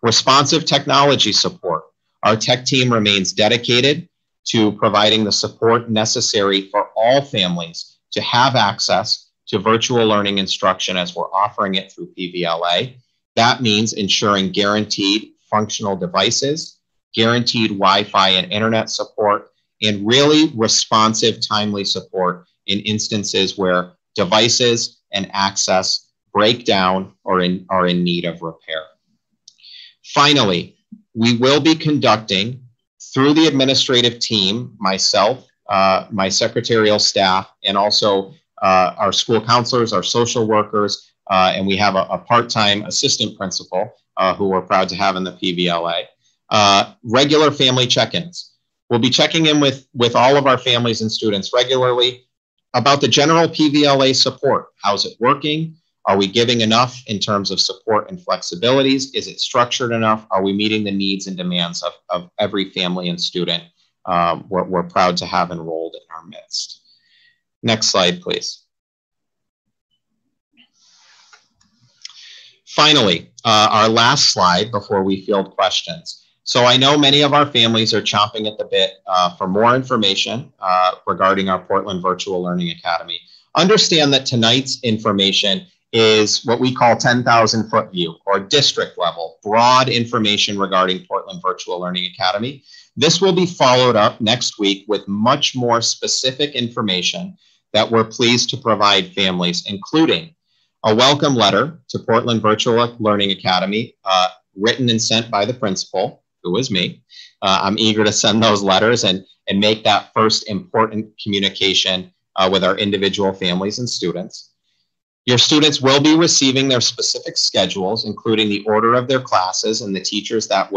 Responsive technology support. Our tech team remains dedicated to providing the support necessary for all families to have access to virtual learning instruction as we're offering it through PVLA. That means ensuring guaranteed functional devices, guaranteed Wi-Fi and internet support, and really responsive, timely support in instances where devices and access break down or are in need of repair. Finally, we will be conducting, through the administrative team, myself, my secretarial staff, and also our school counselors, our social workers, and we have a part-time assistant principal who we're proud to have in the PVLA. Regular family check-ins. We'll be checking in with all of our families and students regularly about the general PVLA support. How's it working? Are we giving enough in terms of support and flexibilities? Is it structured enough? Are we meeting the needs and demands of every family and student we're proud to have enrolled in our midst? Next slide, please. Finally, our last slide before we field questions. So I know many of our families are chomping at the bit for more information regarding our Portland Virtual Learning Academy. Understand that tonight's information is what we call 10,000-foot view or district level, broad information regarding Portland Virtual Learning Academy. This will be followed up next week with much more specific information that we're pleased to provide families, including a welcome letter to Portland Virtual Learning Academy, written and sent by the principal, who is me. I'm eager to send those letters and make that first important communication with our individual families and students. Your students will be receiving their specific schedules, including the order of their classes and the teachers that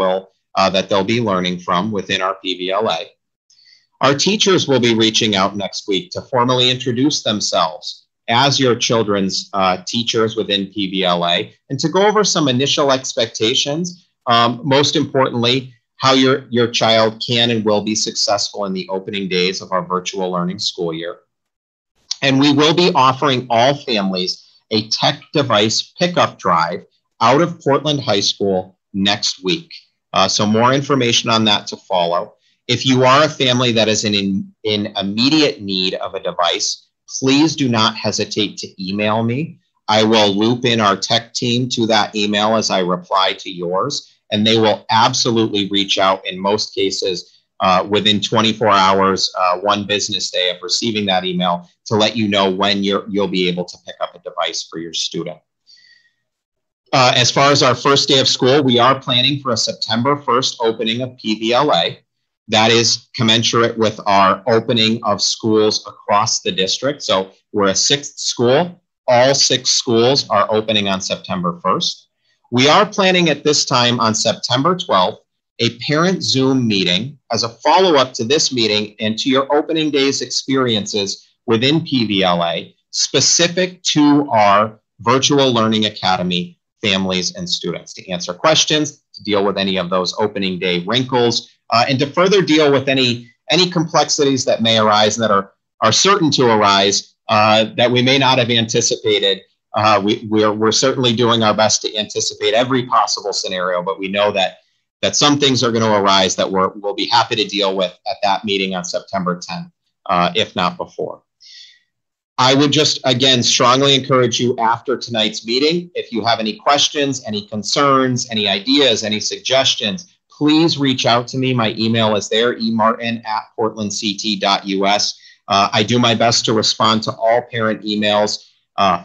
they'll be learning from within our PVLA. Our teachers will be reaching out next week to formally introduce themselves as your children's teachers within PVLA and to go over some initial expectations. Most importantly, how your child can and will be successful in the opening days of our virtual learning school year. And we will be offering all families a tech device pickup drive out of Portland High School next week. So more information on that to follow. If you are a family that is in immediate need of a device, please do not hesitate to email me. I will loop in our tech team to that email as I reply to yours, and they will absolutely reach out in most cases within 24 hours, one business day of receiving that email to let you know when you'll be able to pick up a device for your student. As far as our first day of school, we are planning for a September 1st opening of PVLA. That is commensurate with our opening of schools across the district. So we're a 6th school. All 6 schools are opening on September 1st. We are planning at this time on September 12th a parent Zoom meeting as a follow-up to this meeting and to your opening days experiences within PVLA, specific to our Virtual Learning Academy families and students, to answer questions, to deal with any of those opening day wrinkles, and to further deal with any complexities that may arise and that are certain to arise that we may not have anticipated. We're certainly doing our best to anticipate every possible scenario, but we know that some things are going to arise that we'll be happy to deal with at that meeting on September 10th, if not before. I would just, again, strongly encourage you after tonight's meeting, if you have any questions, any concerns, any ideas, any suggestions, please reach out to me. My email is there, emartin@portlandct.us. I do my best to respond to all parent emails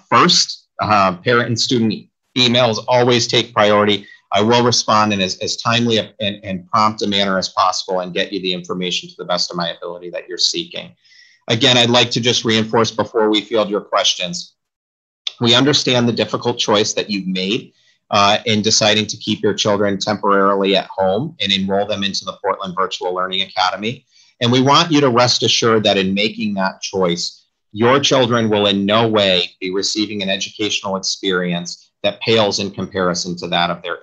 first. Parent and student emails always take priority. I will respond in as timely and prompt a manner as possible and get you the information to the best of my ability that you're seeking. Again, I'd like to just reinforce before we field your questions. We understand the difficult choice that you've made in deciding to keep your children temporarily at home and enroll them into the Portland Virtual Learning Academy. And we want you to rest assured that in making that choice, your children will in no way be receiving an educational experience that pales in comparison to that of their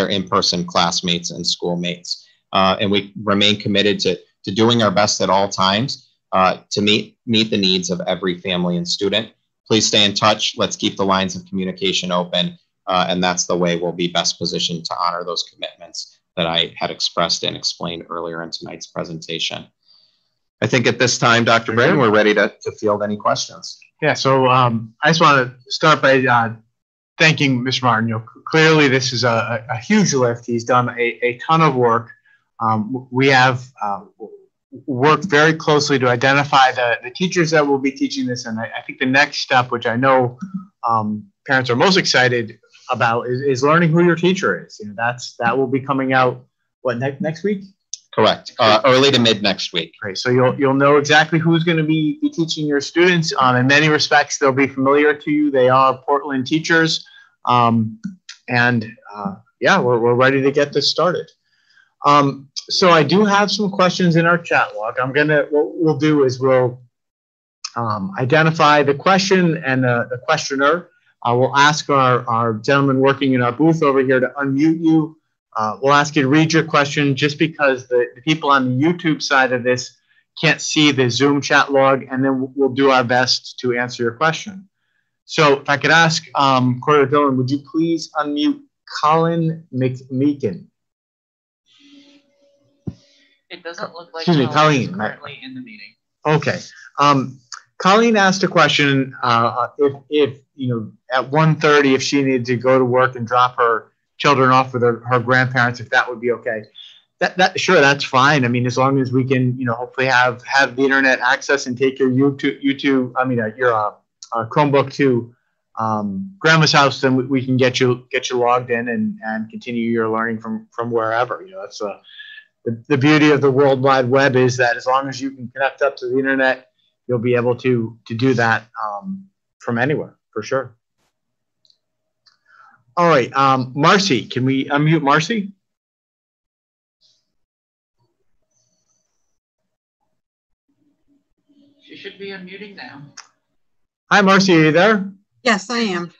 in-person classmates and schoolmates. And we remain committed to doing our best at all times to meet the needs of every family and student. Please stay in touch. Let's keep the lines of communication open. And that's the way we'll be best positioned to honor those commitments that I had expressed and explained earlier in tonight's presentation. I think at this time, Dr. Britton, we're ready to field any questions. Yeah, so I just want to start by thanking Mr. Martin. You know, clearly this is a huge lift. He's done a ton of work. We have worked very closely to identify the teachers that will be teaching this, and I think the next step, which I know parents are most excited about, is learning who your teacher is. You know, that will be coming out next week. Correct. Early to mid next week. Great. So you'll know exactly who's going to be teaching your students. In many respects, they'll be familiar to you. They are Portland teachers, yeah, we're ready to get this started. So I do have some questions in our chat log. What we'll do is we'll identify the question and the questioner. We'll ask our gentleman working in our booth over here to unmute you. We'll ask you to read your question just because the people on the YouTube side of this can't see the Zoom chat log, and then we'll do our best to answer your question. So if I could ask Corey Dillon, would you please unmute Colin McMeekin? It doesn't look like Colleen is currently in the meeting. Okay. Colleen asked a question if you know, at 1:30, if she needed to go to work and drop her children off with her grandparents, if that would be okay. Sure, that's fine. I mean, as long as we can, you know, hopefully have the internet access and take your your Chromebook to grandma's house, then we can get you logged in and continue your learning from wherever. You know, that's the beauty of the World Wide Web is that as long as you can connect up to the internet, you'll be able to do that from anywhere, for sure. All right, Marcy, can we unmute Marcy? She should be unmuting now. Hi, Marcy, are you there? Yes, I am.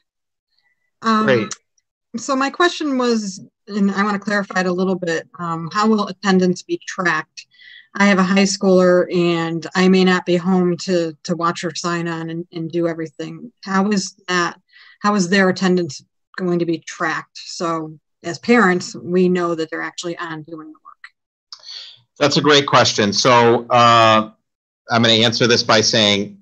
Great. So my question was, and I want to clarify it a little bit, how will attendance be tracked? I have a high schooler and I may not be home to watch her sign on and do everything. How is their attendance going to be tracked? So as parents, we know that they're actually on doing the work. That's a great question. So I'm going to answer this by saying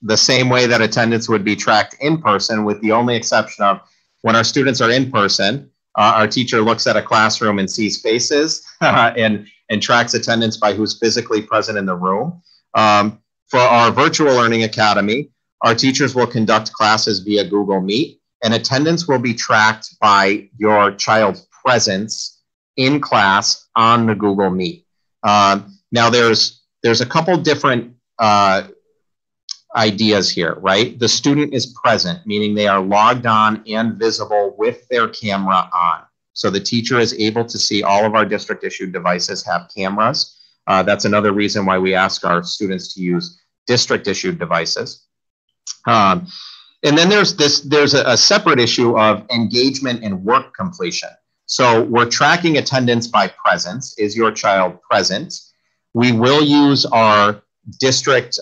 the same way that attendance would be tracked in person, with the only exception of when our students are in person, our teacher looks at a classroom and sees faces and tracks attendance by who's physically present in the room. For our virtual learning academy, our teachers will conduct classes via Google Meet, and attendance will be tracked by your child's presence in class on the Google Meet. Now there's a couple different ideas here, right? The student is present, meaning they are logged on and visible with their camera on. So the teacher is able to see all of our district issued devices have cameras. That's another reason why we ask our students to use district issued devices. And then there's a separate issue of engagement and work completion. So we're tracking attendance by presence. Is your child present? We will use our district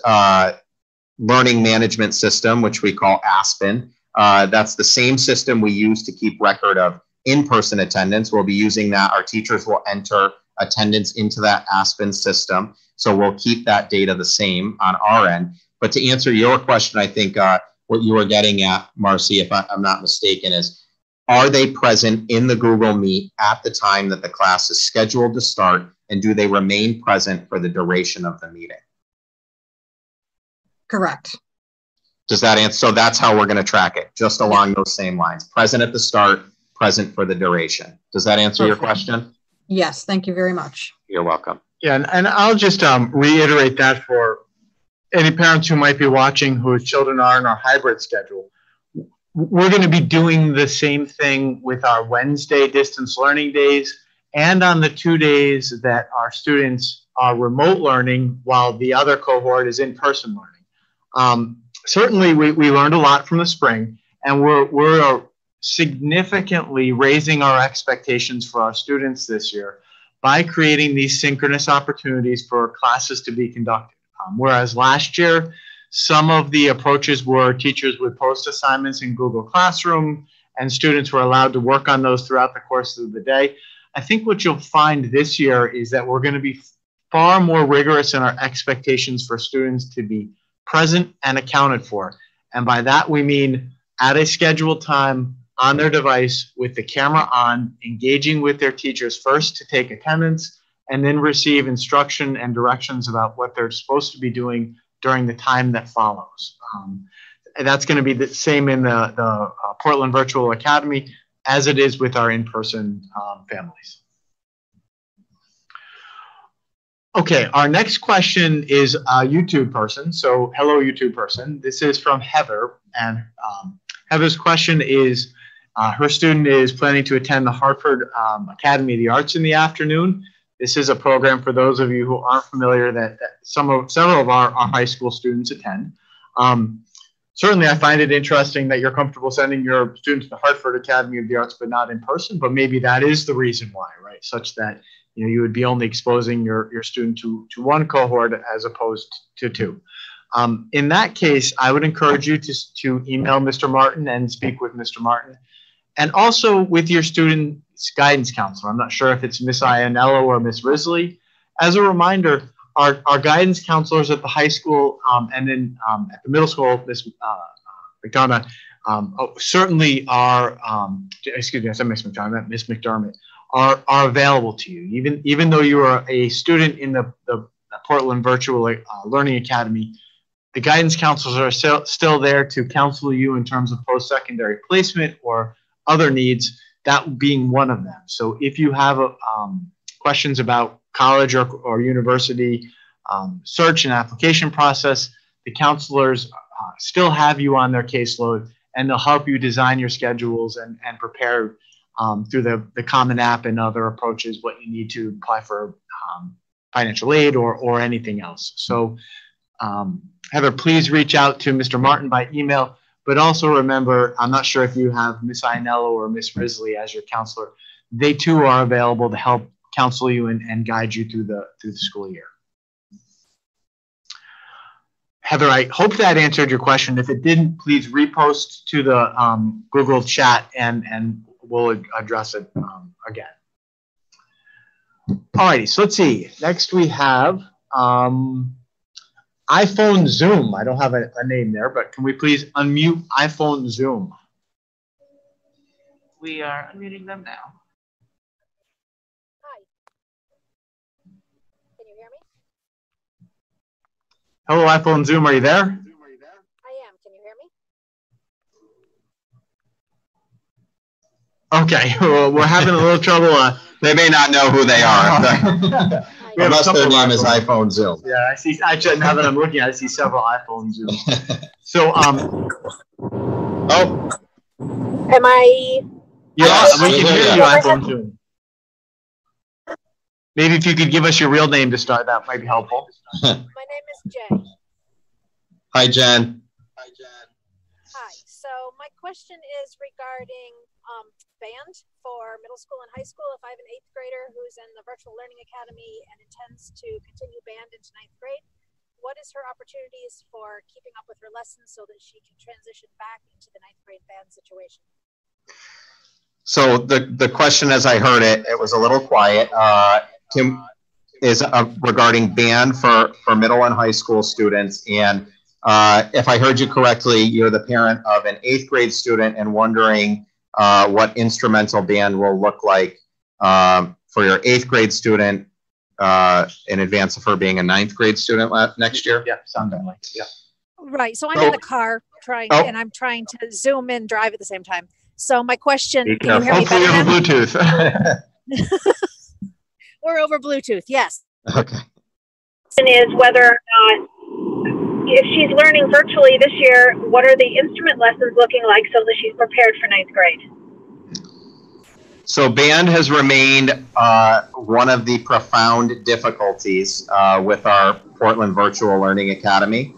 learning management system, which we call Aspen. That's the same system we use to keep record of in-person attendance. We'll be using that. Our teachers will enter attendance into that Aspen system. So we'll keep that data the same on our end. But to answer your question, I think what you were getting at, Marcy, if I'm not mistaken, is are they present in the Google Meet at the time that the class is scheduled to start, and do they remain present for the duration of the meeting? Correct. Does that answer? So that's how we're going to track it, just along those same lines. Present at the start, present for the duration. Does that answer your question? Yes, thank you very much. You're welcome. Yeah, and I'll just reiterate that for any parents who might be watching whose children are in our hybrid schedule. We're going to be doing the same thing with our Wednesday distance learning days and on the 2 days that our students are remote learning while the other cohort is in-person learning. Certainly, we learned a lot from the spring, and we're significantly raising our expectations for our students this year by creating these synchronous opportunities for classes to be conducted. Whereas last year, some of the approaches were teachers would post assignments in Google Classroom and students were allowed to work on those throughout the course of the day. I think what you'll find this year is that we're going to be far more rigorous in our expectations for students to be present and accounted for. And by that, we mean at a scheduled time on their device with the camera on, engaging with their teachers first to take attendance, and then receive instruction and directions about what they're supposed to be doing during the time that follows. And that's going to be the same in the Portland Virtual Academy as it is with our in-person families. Okay, our next question is a YouTube person. So hello, YouTube person. This is from Heather. And Heather's question is, her student is planning to attend the Hartford Academy of the Arts in the afternoon. This is a program, for those of you who aren't familiar, that several of our high school students attend. Certainly, I find it interesting that you're comfortable sending your students to the Hartford Academy of the Arts, but not in person. But maybe that is the reason why, right? Such that you would be only exposing your student to one cohort as opposed to two. In that case, I would encourage you to email Mr. Martin and speak with Mr. Martin, and also with your student's guidance counselor. I'm not sure if it's Miss Ianello or Miss Risley. As a reminder, our guidance counselors at the high school and then at the middle school, Miss McDonough, certainly are, excuse me, I said Miss McDonough, Miss McDermott, are available to you. Even though you are a student in the Portland Virtual Learning Academy, the guidance counselors are still there to counsel you in terms of post-secondary placement or other needs, that being one of them. So if you have questions about college or university search and application process, the counselors still have you on their caseload, and they'll help you design your schedules and prepare through the Common App and other approaches what you need to apply for financial aid or anything else. So Heather, please reach out to Mr. Martin by email, but also remember, I'm not sure if you have Miss Ainello or Miss Risley as your counselor. They too are available to help counsel you and guide you through the school year. Heather, I hope that answered your question. If it didn't, please repost to the Google chat and we'll address it again. All righty, so let's see. Next we have iPhone Zoom. I don't have a name there, but can we please unmute iPhone Zoom? We are unmuting them now. Hi. Can you hear me? Hello, iPhone Zoom. Are you there? I am. Can you hear me? Okay, well, we're having a little trouble. They may not know who they are. Unless their name is iPhone Zoom. Yeah, I see. Actually, now that I'm looking, I see several iPhone Zooms. So, oh. Am I? Yeah, we can hear you, iPhone Zoom. Maybe if you could give us your real name to start, that might be helpful. My name is Jay. Hi, Jen. Hi, Jen. Hi. So my question is regarding band for middle school and high school. If I have an 8th grader who's in the Virtual Learning Academy and intends to continue band into 9th grade, what is her opportunities for keeping up with her lessons so that she can transition back into the 9th grade band situation? So the question, as I heard it, it was a little quiet. Tim, is regarding band for middle and high school students. And if I heard you correctly, you're the parent of an 8th grade student and wondering what instrumental band will look like for your 8th grade student in advance of her being a 9th grade student next year? Yeah, sounding like it, yeah. Right. So I'm in the car and I'm trying to Zoom and drive at the same time. So my question, can you hear me better now? Hopefully over Bluetooth. We're over Bluetooth, yes. Okay. Is whether or not, if she's learning virtually this year, what are the instrument lessons looking like so that she's prepared for 9th grade? So band has remained one of the profound difficulties with our Portland Virtual Learning Academy.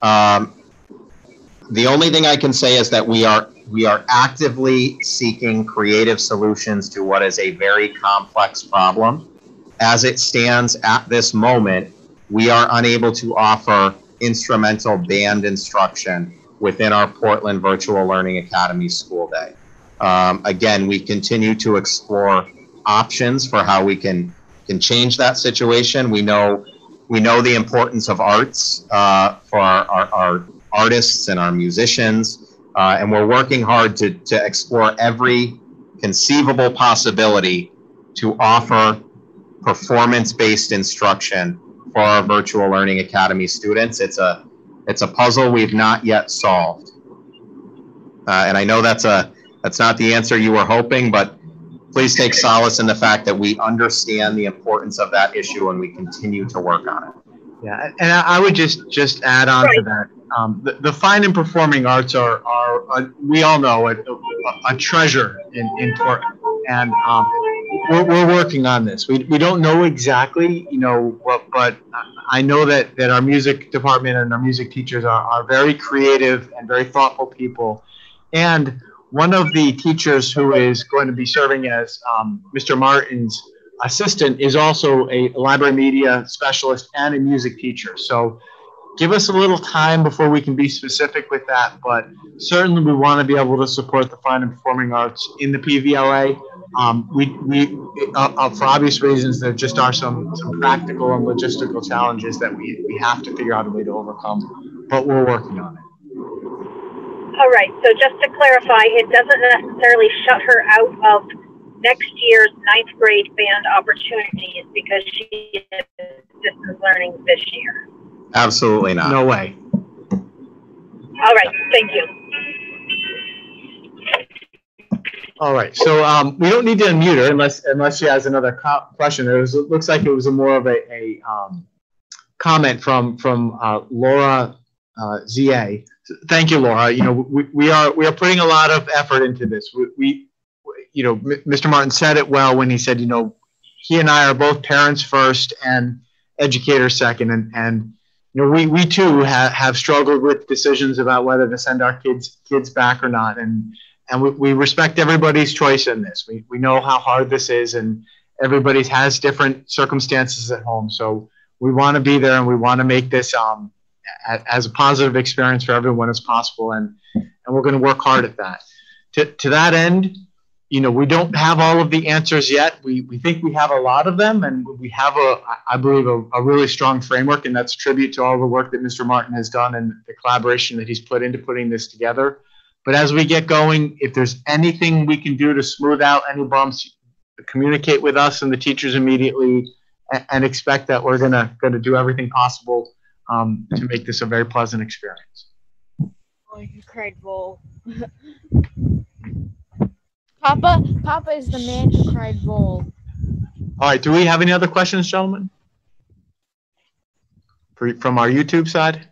The only thing I can say is that we are actively seeking creative solutions to what is a very complex problem. As it stands at this moment, we are unable to offer instrumental band instruction within our Portland Virtual Learning Academy school day. Again, we continue to explore options for how we can change that situation. We know the importance of arts for our artists and our musicians, and we're working hard to explore every conceivable possibility to offer performance-based instruction for our Virtual Learning Academy students. It's a puzzle we've not yet solved, and I know that's not the answer you were hoping, but please take solace in the fact that we understand the importance of that issue and we continue to work on it. Yeah, and I would just add on to that. The fine and performing arts are we all know a treasure in Portland, and we're working on this. We don't know exactly, but I know that our music department and our music teachers are very creative and very thoughtful people. And one of the teachers who is going to be serving as Mr. Martin's assistant is also a library media specialist and a music teacher. So give us a little time before we can be specific with that, but certainly we want to be able to support the fine and performing arts in the PVLA. For obvious reasons, there just are some practical and logistical challenges that we have to figure out a way to overcome, but we're working on it. All right, so just to clarify, it doesn't necessarily shut her out of next year's 9th grade band opportunities because she is distance learning this year. Absolutely not. No way. All right, thank you. All right, so we don't need to unmute her unless she has another question. It looks like it was more of a comment from Laura ZA Thank you, Laura. You know, we are putting a lot of effort into this. You know, Mr. Martin said it well when he said, you know, he and I are both parents first and educators second, and you know, we too have struggled with decisions about whether to send our kids back or not, and we respect everybody's choice in this. We know how hard this is, and everybody has different circumstances at home. So we want to be there, and we want to make this as a positive experience for everyone as possible, and we're going to work hard at that. To that end, you know, we don't have all of the answers yet. We think we have a lot of them, and we have I believe a really strong framework, and that's a tribute to all the work that Mr. Martin has done and the collaboration that he's put into putting this together. But as we get going, if there's anything we can do to smooth out any bumps, communicate with us and the teachers immediately, and expect that we're gonna do everything possible to make this a very pleasant experience. Oh, you cried, Vol. Papa is the man who cried Vol. All right, do we have any other questions, gentlemen? From our YouTube side?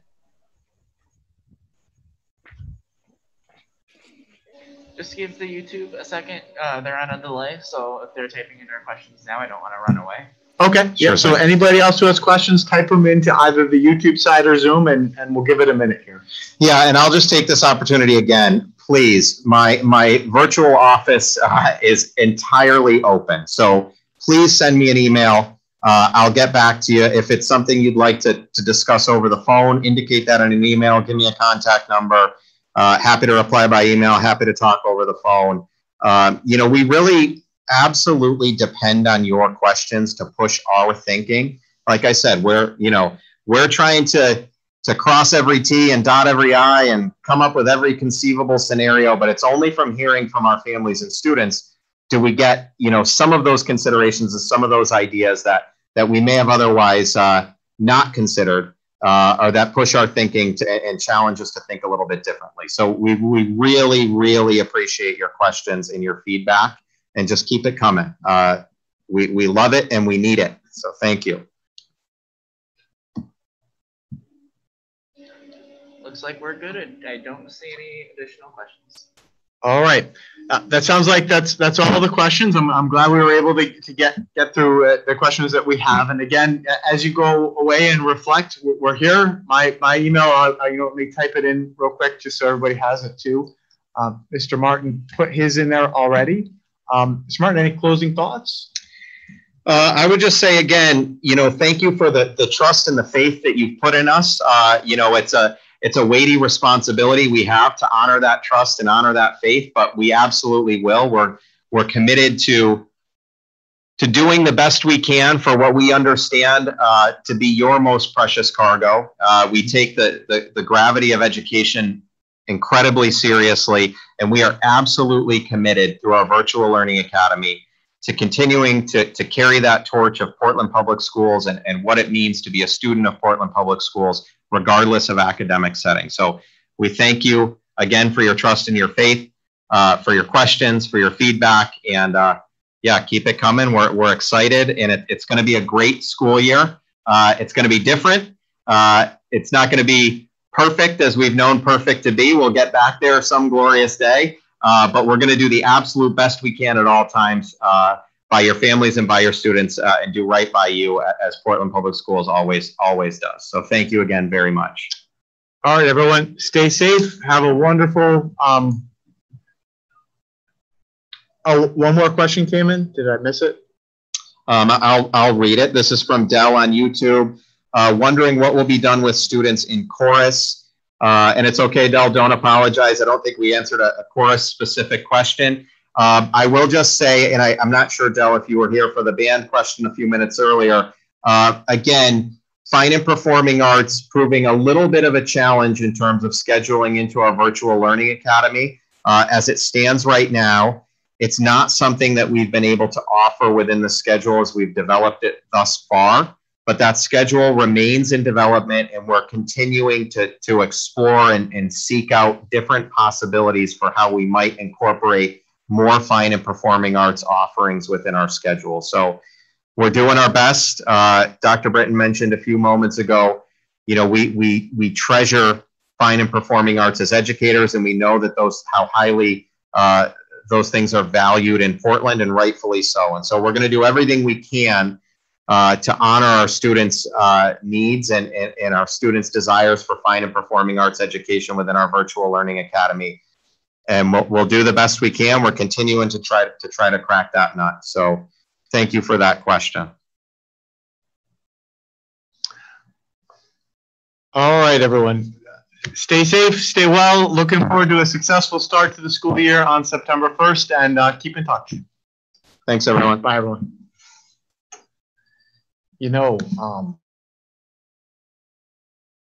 Just give the YouTube a second. They're on a delay, so if they're typing in their questions now, I don't want to run away. Okay, yeah, Sure so thing. anybody else who has questions, type them into either the YouTube side or Zoom, and we'll give it a minute here. Yeah, and I'll just take this opportunity again. Please, my virtual office is entirely open. So please send me an email. I'll get back to you. If it's something you'd like to discuss over the phone, indicate that in an email. Give me a contact number. Happy to reply by email. Happy to talk over the phone. You know, we really absolutely depend on your questions to push our thinking. Like I said, we're trying to cross every T and dot every I and come up with every conceivable scenario, but it's only from hearing from our families and students do we get, you know, some of those considerations and some of those ideas that we may have otherwise not considered, or that push our thinking and challenge us to think a little bit differently. So we really, really appreciate your questions and your feedback, and just keep it coming. We love it and we need it. So thank you. Looks like we're good. I don't see any additional questions. All right, that sounds like that's all the questions. I'm glad we were able to get through the questions that we have. And again, as you go away and reflect, we're here. My email, let me type it in real quick just so everybody has it too. Mr. Martin put his in there already. Mr. Martin, any closing thoughts? I would just say again, you know, thank you for the trust and the faith that you've put in us. You know, it's a weighty responsibility we have to honor that trust and honor that faith, but we absolutely will. We're committed to doing the best we can for what we understand to be your most precious cargo. We take the gravity of education incredibly seriously, and we are absolutely committed through our Virtual Learning Academy to continuing to carry that torch of Portland Public Schools and what it means to be a student of Portland Public Schools, regardless of academic setting. So we thank you again for your trust and your faith, for your questions, for your feedback, and yeah, keep it coming. We're excited, and it's going to be a great school year. It's going to be different. It's not going to be perfect as we've known perfect to be. We'll get back there some glorious day, but we're going to do the absolute best we can at all times by your families and by your students, and do right by you as Portland Public Schools always does. So thank you again very much. All right, everyone, stay safe. Have a wonderful. Oh, one more question came in. Did I miss it? I'll read it. This is from Dell on YouTube. Wondering what will be done with students in chorus. And it's okay, Dell, don't apologize. I don't think we answered a chorus specific question. I will just say, and I'm not sure, Dell, if you were here for the band question a few minutes earlier. Again, fine and performing arts proving a little bit of a challenge in terms of scheduling into our Virtual Learning Academy. As it stands right now, it's not something that we've been able to offer within the schedule as we've developed it thus far. But that schedule remains in development, and we're continuing to explore and seek out different possibilities for how we might incorporate more fine and performing arts offerings within our schedule. So we're doing our best. Dr. Britton mentioned a few moments ago, you know, we treasure fine and performing arts as educators, and we know that how highly those things are valued in Portland, and rightfully so. And so we're going to do everything we can to honor our students' needs and our students' desires for fine and performing arts education within our virtual learning academy. And we'll do the best we can. We're continuing to try to crack that nut. So thank you for that question. All right, everyone. Stay safe, stay well. Looking forward to a successful start to the school year on September 1st, and keep in touch. Thanks, everyone. Bye, everyone.